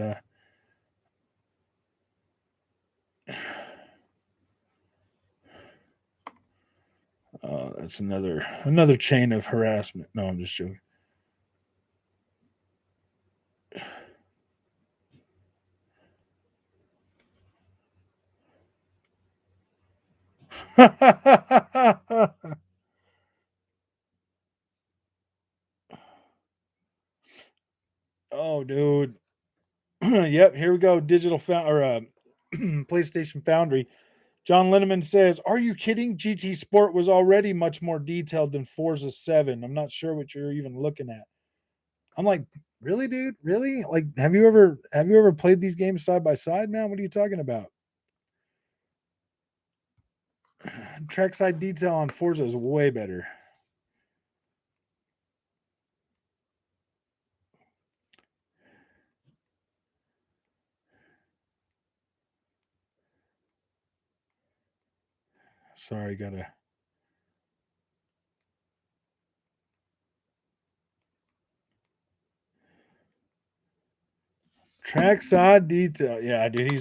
That's another chain of harassment. No, I'm just joking. Oh, dude. Yep, here we go. PlayStation Foundry. John Linneman says, "Are you kidding? GT Sport was already much more detailed than Forza 7. I'm not sure what you're even looking at." I'm like, "Really, dude? Really? Like, have you ever played these games side by side, man? What are you talking about?" Trackside detail on Forza is way better. Sorry, gotta trackside detail. Yeah, dude,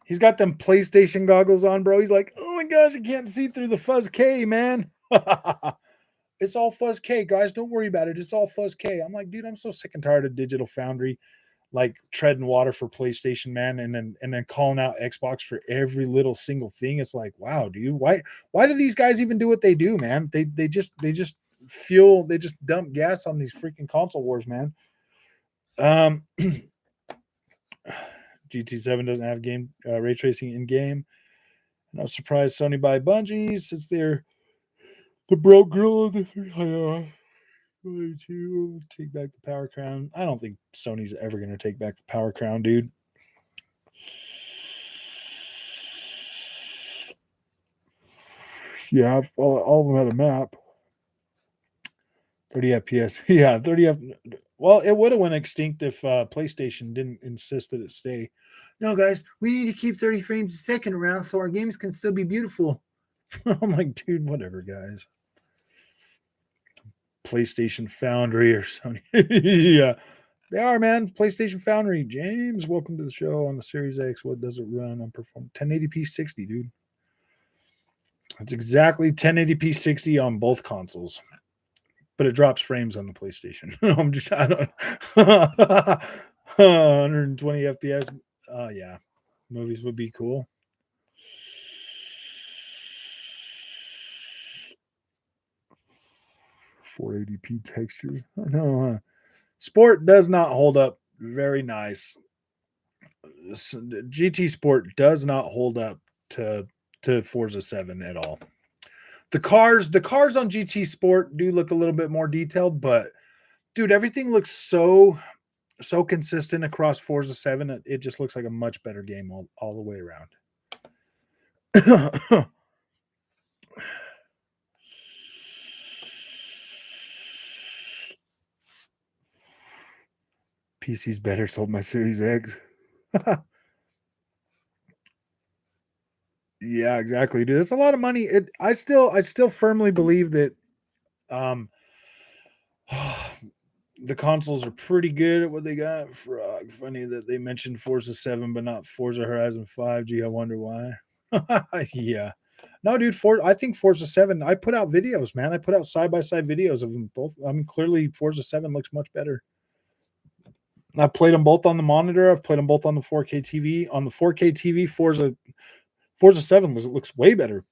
he's got them PlayStation goggles on, bro. He's like, "Oh my gosh, I can't see through the fuzz K, man." It's all fuzz K, guys. Don't worry about it. It's all fuzz K. I'm like, dude, I'm so sick and tired of Digital Foundry like treading water for PlayStation, man, and then calling out Xbox for every little single thing. It's like, wow, dude, why do these guys even do what they do, man? They just dump gas on these freaking console wars, man. GT7 doesn't have game ray tracing in game. No surprise, Sony buy Bungie since they're the broke girl of the three. To take back the power crown. I don't think Sony's ever going to take back the power crown, dude. Yeah, all of them had a map. 30 FPS. Yeah, 30 F. Well, it would have went extinct if PlayStation didn't insist that it stay. No, guys, we need to keep 30 frames a second around so our games can still be beautiful. I'm like, dude, whatever, guys. PlayStation Foundry or Sony. Yeah, they are, man. PlayStation Foundry. James, welcome to the show on the Series X. What does it run on perform 1080p 60, dude? It's exactly 1080p 60 on both consoles, but it drops frames on the PlayStation. I don't 120 FPS. Yeah, movies would be cool. .480p textures. No, Sport does not hold up very nice. GT Sport does not hold up to Forza 7 at all. The cars on GT Sport do look a little bit more detailed, but dude, everything looks so consistent across Forza 7. It just looks like a much better game all the way around. PC's better, sold my Series X. Yeah, exactly, dude. It's a lot of money. I still firmly believe that um the consoles are pretty good at what they got. Frog. Funny that they mentioned Forza 7 but not Forza Horizon 5. Gee, I wonder why. Yeah. No, dude, I think Forza 7, I put out videos, man. I put out side-by-side videos of them both. I mean, clearly Forza 7 looks much better. I've played them both on the monitor. I've played them both on the 4K TV. On the 4K TV, Forza 7 looks way better.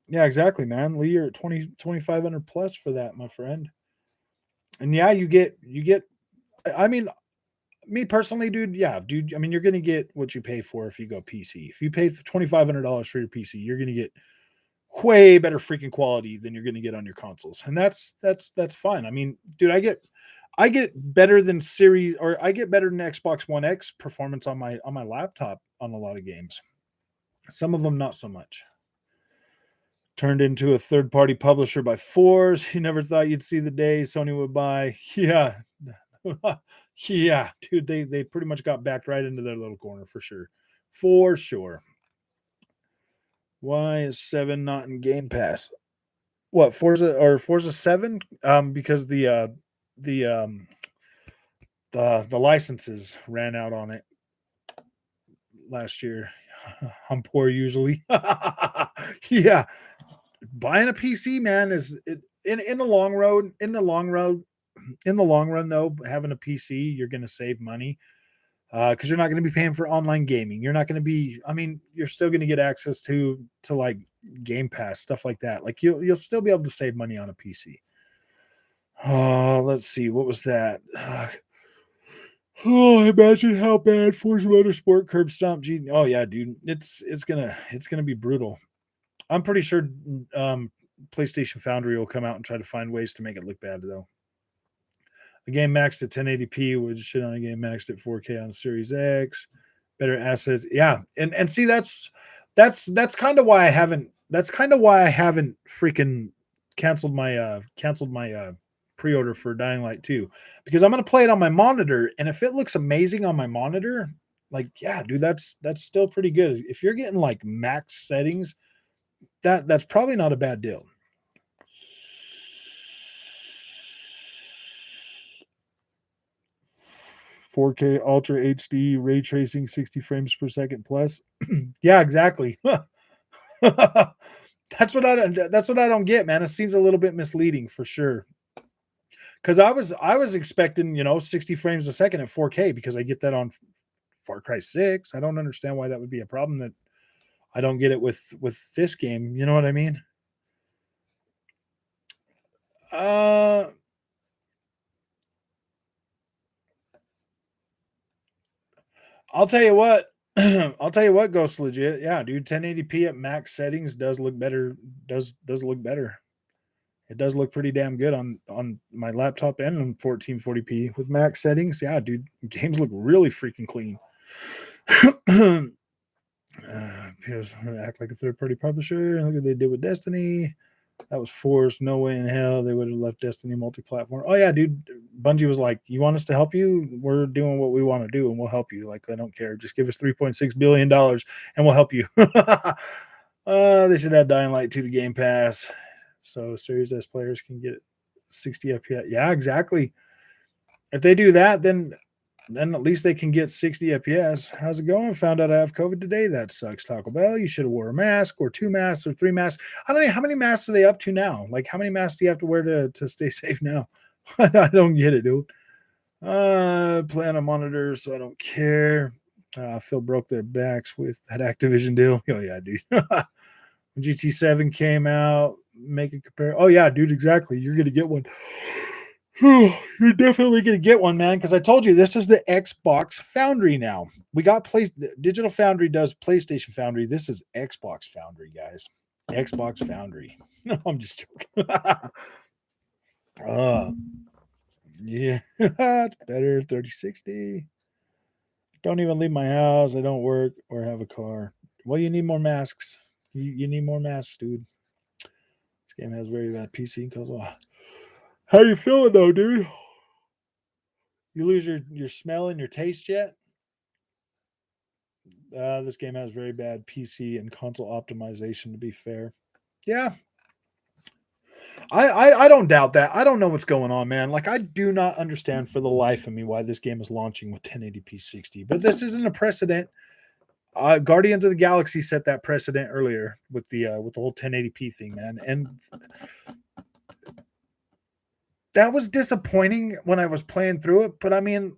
Yeah, exactly, man. Lee, you're at 2,500 plus for that, my friend. And yeah, you get I mean, me personally, dude, yeah, dude. I mean, you're gonna get what you pay for if you go PC. If you pay $2,500 for your PC, you're gonna get way better freaking quality than you're gonna get on your consoles, and that's fine. I mean, dude, I get better than Series, or I get better than Xbox One X performance on my laptop on a lot of games. Some of them not so much. Turned into a third party publisher by Force. You never thought you'd see the day Sony would buy. Yeah. Yeah, dude, they pretty much got backed right into their little corner for sure. For sure. Why is 7 not in Game Pass? What, Forza 7? Because the The licenses ran out on it last year. I'm poor usually. Yeah, buying a PC, man, is it, in the long road. In the long run, though, having a PC, you're going to save money because you're not going to be paying for online gaming. You're not going to be. I mean, you're still going to get access to like Game Pass stuff like that. Like you'll still be able to save money on a PC. Let's see, what was that? Oh, imagine how bad Forza Motorsport Curb Stomp G. Oh yeah, dude, it's gonna be brutal. I'm pretty sure PlayStation Foundry will come out and try to find ways to make it look bad though. A game maxed at 1080p would shit on a game maxed at 4K on Series X. Better assets, yeah, and see that's kind of why I haven't freaking canceled my pre-order for Dying Light 2 because I'm gonna play it on my monitor, and if it looks amazing on my monitor, like yeah, dude, that's still pretty good. If you're getting like max settings, that's probably not a bad deal. "4K Ultra HD ray tracing, 60 frames per second plus." Yeah, exactly. That's what I don't get, man. It seems a little bit misleading for sure. Because I was expecting 60 frames a second at 4K because I get that on Far Cry 6. I don't understand why that would be a problem that I don't get it with this game. You know what I mean? Uh, I'll tell you what. I'll tell you what, Ghost legit. Yeah, dude, 1080p at max settings does look better. Does look better. It does look pretty damn good on my laptop and on 1440p with max settings. Yeah, dude, games look really freaking clean. PS act like a third party publisher. Look what they did with Destiny. That was forced. No way in hell they would have left Destiny multi-platform. Oh yeah, dude. Bungie was like, "You want us to help you? We're doing what we want to do, and we'll help you. Like, I don't care. Just give us $3.6 billion, and we'll help you." They should add Dying Light 2 to Game Pass, so Series S players can get 60 FPS. Yeah, exactly. If they do that, then at least they can get 60 FPS. How's it going? Found out I have COVID today. That sucks, Taco Bell. You should have wore a mask or 2 masks or 3 masks. I don't know how many masks are they up to now. Like how many masks do you have to wear to stay safe now? I don't get it, dude. Play on a monitor, so I don't care. Phil broke their backs with that Activision deal. Oh yeah, dude. When GT7 came out, make a compare. Oh yeah, dude, exactly. You're gonna get one. You're definitely gonna get one, man. Because I told you this is the Xbox Foundry now. We got Digital Foundry does PlayStation Foundry. This is Xbox Foundry, guys. Xbox Foundry. No, I'm just joking. Yeah, it's better. 3060. Don't even leave my house. I don't work or have a car. Well, you need more masks. You need more masks, dude. This game has very bad PC console. How you feeling though, dude? You lose your smell and your taste yet? This game has very bad PC and console optimization. To be fair, yeah, I don't doubt that. I don't know what's going on, man. Like I do not understand for the life of me why this game is launching with 1080p 60. But this isn't a precedent. Guardians of the Galaxy set that precedent earlier with the whole 1080p thing, man, and that was disappointing when I was playing through it. But I mean,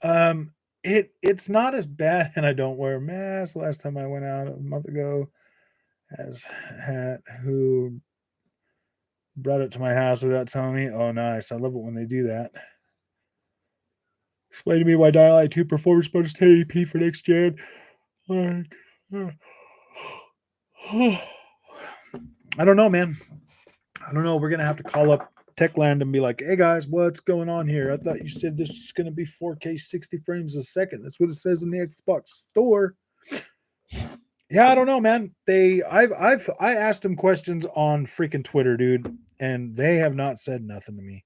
um, it's not as bad, and I don't wear a mask. Last time I went out a month ago, as hat who brought it to my house without telling me. Oh, nice! I love it when they do that. Explain to me why Dial I 2 performance mode is 1080p for next gen. Like, I don't know, man. I don't know. We're gonna have to call up Techland and be like, "Hey guys, what's going on here? I thought you said this is gonna be 4K 60 frames a second. That's what it says in the Xbox store." Yeah, I don't know, man. I asked them questions on freaking Twitter, dude, and they have not said nothing to me.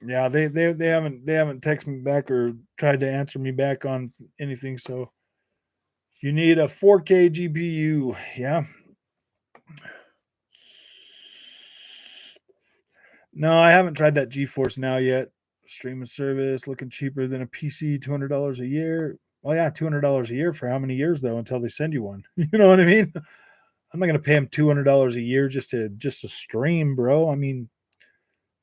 Yeah, they haven't texted me back or tried to answer me back on anything. So you need a 4K GPU. Yeah. No, I haven't tried that GeForce Now yet. Streaming service looking cheaper than a PC, $200 a year. Well, yeah, $200 a year for how many years though until they send you one? You know what I mean? I'm not gonna pay them $200 a year just to stream, bro. I mean,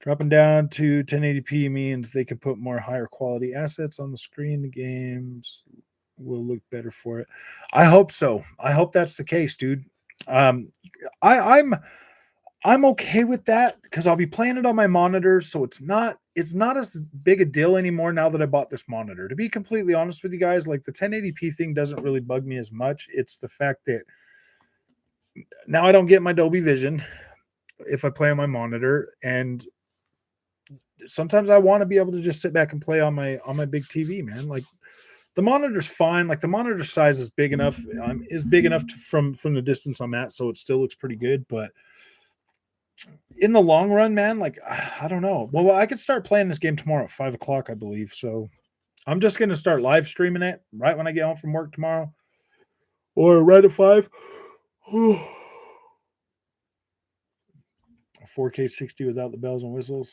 dropping down to 1080p means they can put more higher quality assets on the screen. The games will look better for it. I hope so. I hope that's the case, dude. Um, I'm okay with that because I'll be playing it on my monitor, so it's not as big a deal anymore now that I bought this monitor. To be completely honest with you guys, like the 1080p thing doesn't really bug me as much. It's the fact that now I don't get my Dolby Vision if I play on my monitor, and sometimes I want to be able to just sit back and play on my big TV, man. Like the monitor's fine. Like the monitor size is big enough. Is big enough from the distance I'm at, so it still looks pretty good. But in the long run, man, like I don't know. Well, I could start playing this game tomorrow at 5 o'clock, I believe. So I'm just gonna start live streaming it right when I get home from work tomorrow, or right at 5. 4K 60 without the bells and whistles.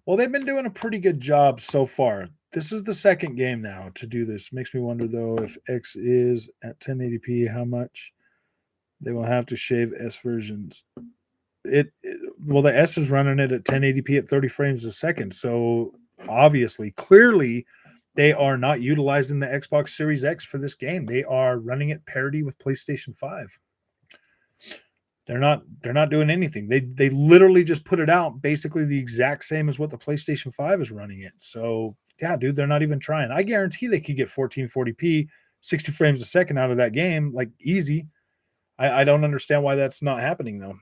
Well, they've been doing a pretty good job so far. This is the second game now to do this. Makes me wonder though if X is at 1080p, how much they will have to shave S versions. Well, the S is running it at 1080p at 30 frames a second. So obviously, clearly, they are not utilizing the Xbox Series X for this game. They are running it parity with PlayStation 5. They're not doing anything. They literally just put it out basically the exact same as what the PlayStation 5 is running it. So yeah, dude, they're not even trying. I guarantee they could get 1440p, 60 frames a second out of that game, like easy. I don't understand why that's not happening though.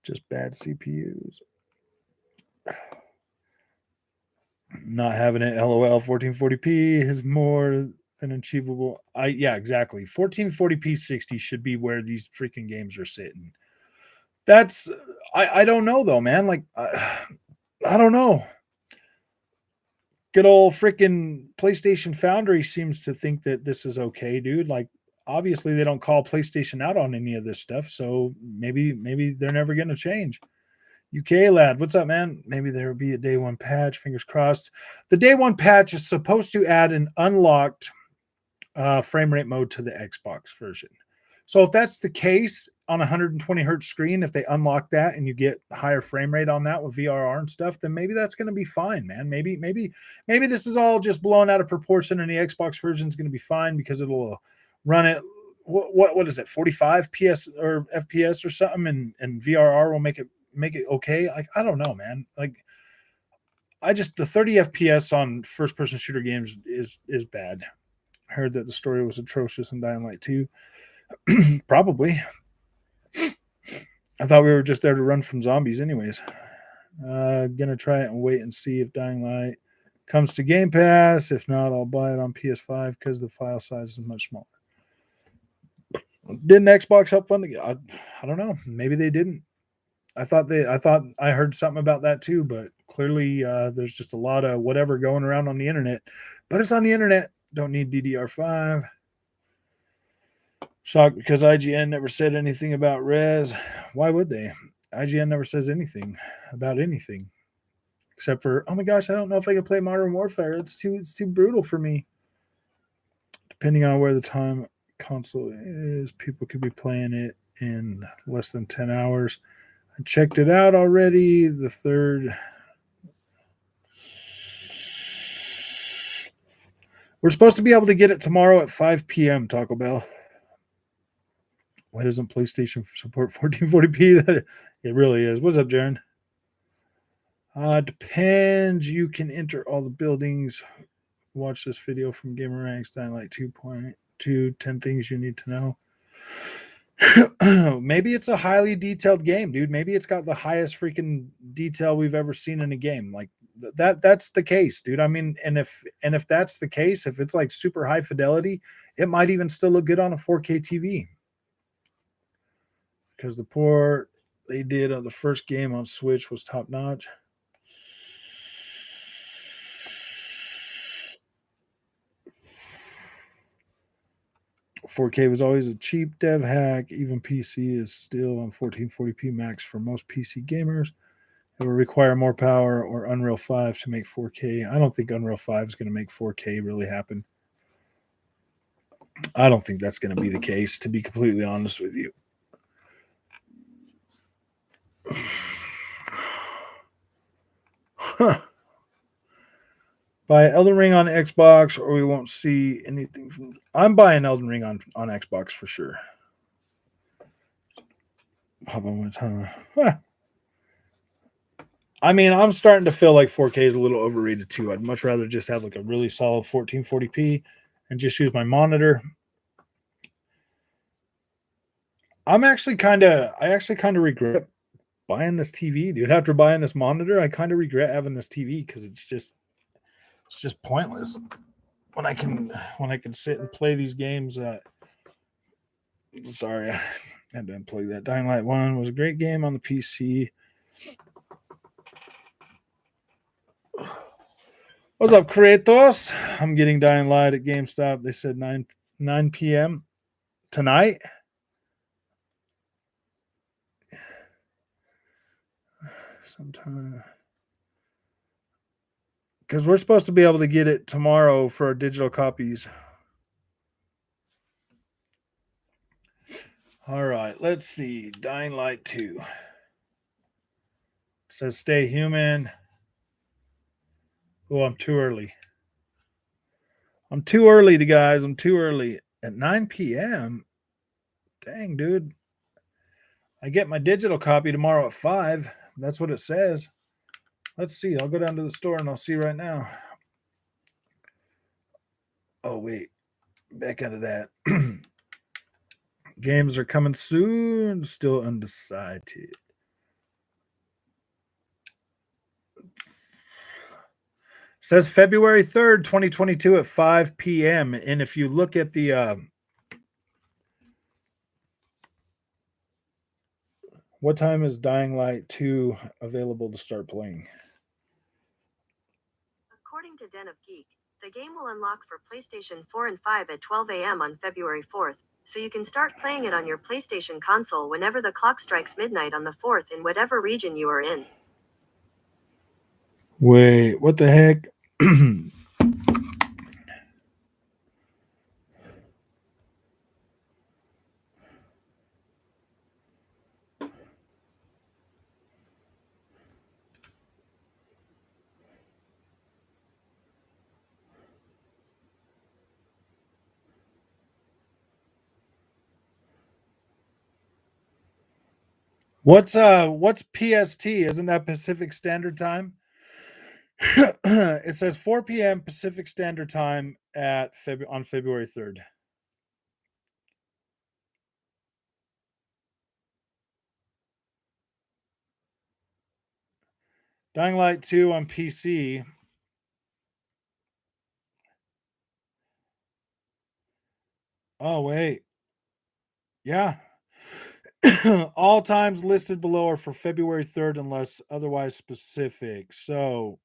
Just bad CPUs. Not having it, LOL. 1440p is more than achievable. Yeah, exactly. 1440p 60 should be where these freaking games are sitting. That's I don't know though, man. Like I don't know. Good old freaking PlayStation Foundry seems to think that this is okay, dude. Like obviously they don't call PlayStation out on any of this stuff, so maybe they're never going to change. UK lad, what's up, man? Maybe there will be a day one patch. Fingers crossed. The day one patch is supposed to add an unlocked frame rate mode to the Xbox version. So if that's the case on a 120 hertz screen, if they unlock that and you get higher frame rate on that with VRR and stuff, then maybe that's going to be fine, man. Maybe this is all just blown out of proportion, and the Xbox version is going to be fine because it'll run it. What is it? 45 PS or FPS or something, and VRR will make it okay. Like I don't know, man. Like the 30 FPS on first person shooter games is bad. I heard that the story was atrocious in Dying Light 2. Probably. I thought we were just there to run from zombies anyways. Gonna try it and wait and see if Dying Light comes to Game Pass. If not, I'll buy it on PS5 because the file size is much smaller. Didn't Xbox help fund the game? I don't know. Maybe they didn't. I thought I heard something about that too, but clearly there's just a lot of whatever going around on the internet. But it's on the internet. Don't need DDR5. Shocked because IGN never said anything about Res. Why would they? IGN never says anything about anything. Except for, oh my gosh, I don't know if I can play Modern Warfare. It's too brutal for me. Depending on where the time console is, people could be playing it in less than 10 hours. I checked it out already. The third. We're supposed to be able to get it tomorrow at 5 p.m. Taco Bell. Why doesn't PlayStation support 1440p? It really is. What's up, Jaron? Depends. You can enter all the buildings. Watch this video from GamerRanks, Dying Light 2.2, 10 things you need to know. Maybe it's a highly detailed game, dude. Maybe it's got the highest freaking detail we've ever seen in a game. Like that's the case, dude. I mean, and if that's the case, if it's like super high fidelity, it might even still look good on a 4K TV. because the port they did on the first game on Switch was top notch. $4K was always a cheap dev hack. Even PC is still on 1440p max for most PC gamers. It will require more power or Unreal 5 to make 4K. I don't think Unreal 5 is going to make 4K really happen. I don't think that's going to be the case, to be completely honest with you. Huh. Buy Elden Ring on Xbox, or we won't see anything from. I'm buying Elden Ring on Xbox for sure. I mean, I'm starting to feel like 4K is a little overrated too. I'd much rather just have like a really solid 1440p and just use my monitor. I actually kind of regret buying this TV, dude. After buying this monitor, I kind of regret having this TV because it's just pointless when I can sit and play these games. Sorry, I had to unplug that. Dying Light 1 was a great game on the PC. What's up, Kratos? I'm getting Dying Light at GameStop. They said 9 p.m. tonight. Sometime. Because we're supposed to be able to get it tomorrow for our digital copies. All right, let's see. Dying Light 2. It says stay human. Oh, I'm too early. I'm too early, guys. I'm too early. At 9 p.m. Dang, dude. I get my digital copy tomorrow at 5. That's what it says. Let's see. I'll go down to the store and I'll see right now. Oh, wait. Back out of that. Games are coming soon. Still undecided. Says February 3rd, 2022 at 5 p.m. And if you look at the what time is Dying Light 2 available to start playing? According to Den of Geek, the game will unlock for PlayStation 4 and 5 at 12 a.m. on February 4th, so you can start playing it on your PlayStation console whenever the clock strikes midnight on the 4th in whatever region you are in. Wait, what the heck? What's PST? Isn't that Pacific Standard Time? It says 4 p.m. Pacific Standard Time on February 3rd. Dying Light 2 on PC. Oh, wait. Yeah. All times listed below are for February 3rd unless otherwise specific. So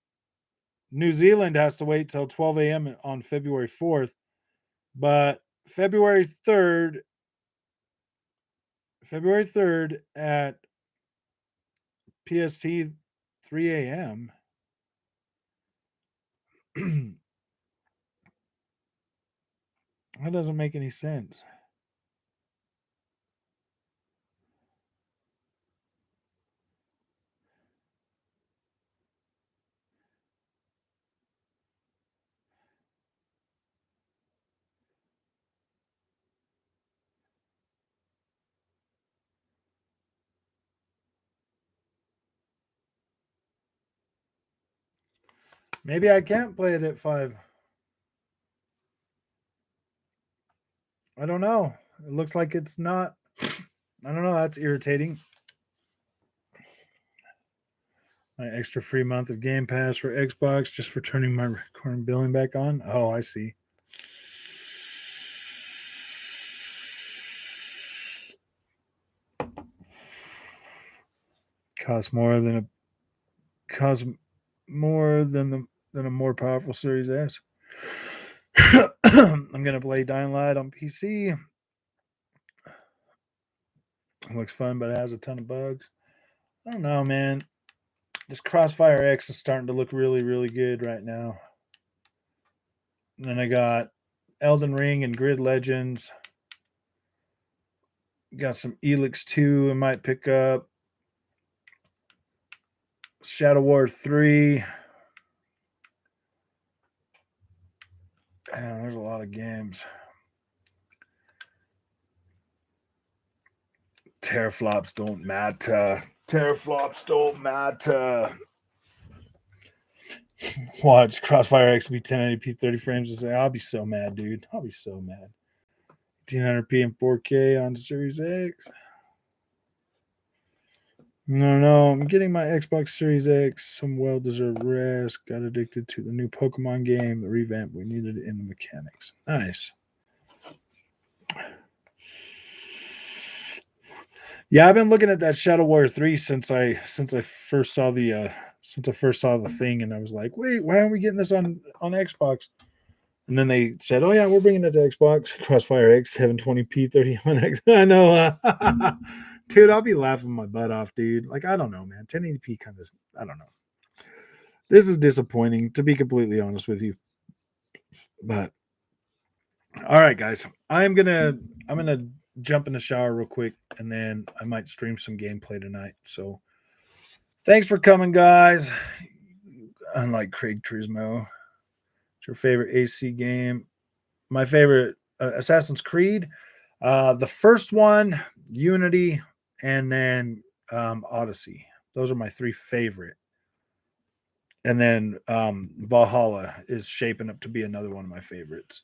New Zealand has to wait till 12 a.m. on February 4th. But February 3rd at PST 3 a.m. That doesn't make any sense. Maybe I can't play it at 5. I don't know. It looks like it's not. I don't know. That's irritating. My extra free month of Game Pass for Xbox just for turning my recording billing back on. Oh, I see. Costs more than a more powerful Series S. I'm gonna play Dying Light on PC. It looks fun, but it has a ton of bugs. I don't know, man. This Crossfire X is starting to look really, really good right now. And then I got Elden Ring and Grid Legends. Got some Elix 2 I might pick up. Shadow War 3. Man, there's a lot of games. Teraflops don't matter. Teraflops don't matter. Watch Crossfire X be 1080p 30 frames and say, I'll be so mad, dude. I'll be so mad. 1800p and 4K on Series X. No, I'm getting my Xbox Series X some well-deserved rest. Got addicted to the new Pokemon game, the revamp we needed in the mechanics. Nice. Yeah, I've been looking at that Shadow Warrior 3 since I first saw the thing, and I was like, wait, why aren't we getting this on Xbox? And then they said, oh yeah, we're bringing it to Xbox. Crossfire X 720p 30 on X. I know, dude, I'll be laughing my butt off, dude. Like, I don't know, man. 1080p kind of, I don't know. This is disappointing, to be completely honest with you. But all right, guys, I'm gonna jump in the shower real quick, and then I might stream some gameplay tonight. So thanks for coming, guys. Unlike Gran Turismo, what's your favorite AC game? My favorite Assassin's Creed, the first one, Unity, and then Odyssey. Those are my three favorite. And then Valhalla is shaping up to be another one of my favorites.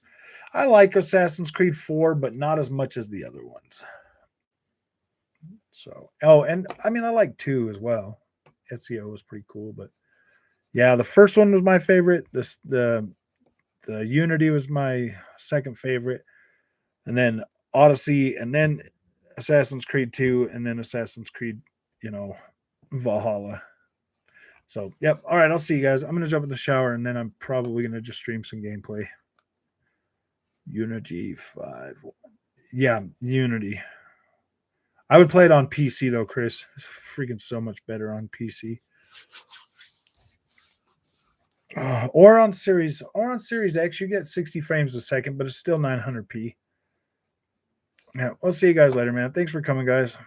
I like Assassin's Creed 4, but not as much as the other ones. So, and I mean, I like 2 as well. Ezio was pretty cool, but yeah, the first one was my favorite. The Unity was my second favorite, and then Odyssey, and then Assassin's Creed 2, and then Assassin's Creed, Valhalla. So, yep. All right, I'll see you guys. I'm going to jump in the shower, and then I'm probably going to just stream some gameplay. Unity 5. Yeah, Unity. I would play it on PC, though, Chris. It's freaking so much better on PC. Or on Series X, you get 60 frames a second, but it's still 900p. Yeah, we'll see you guys later, man. Thanks for coming, guys.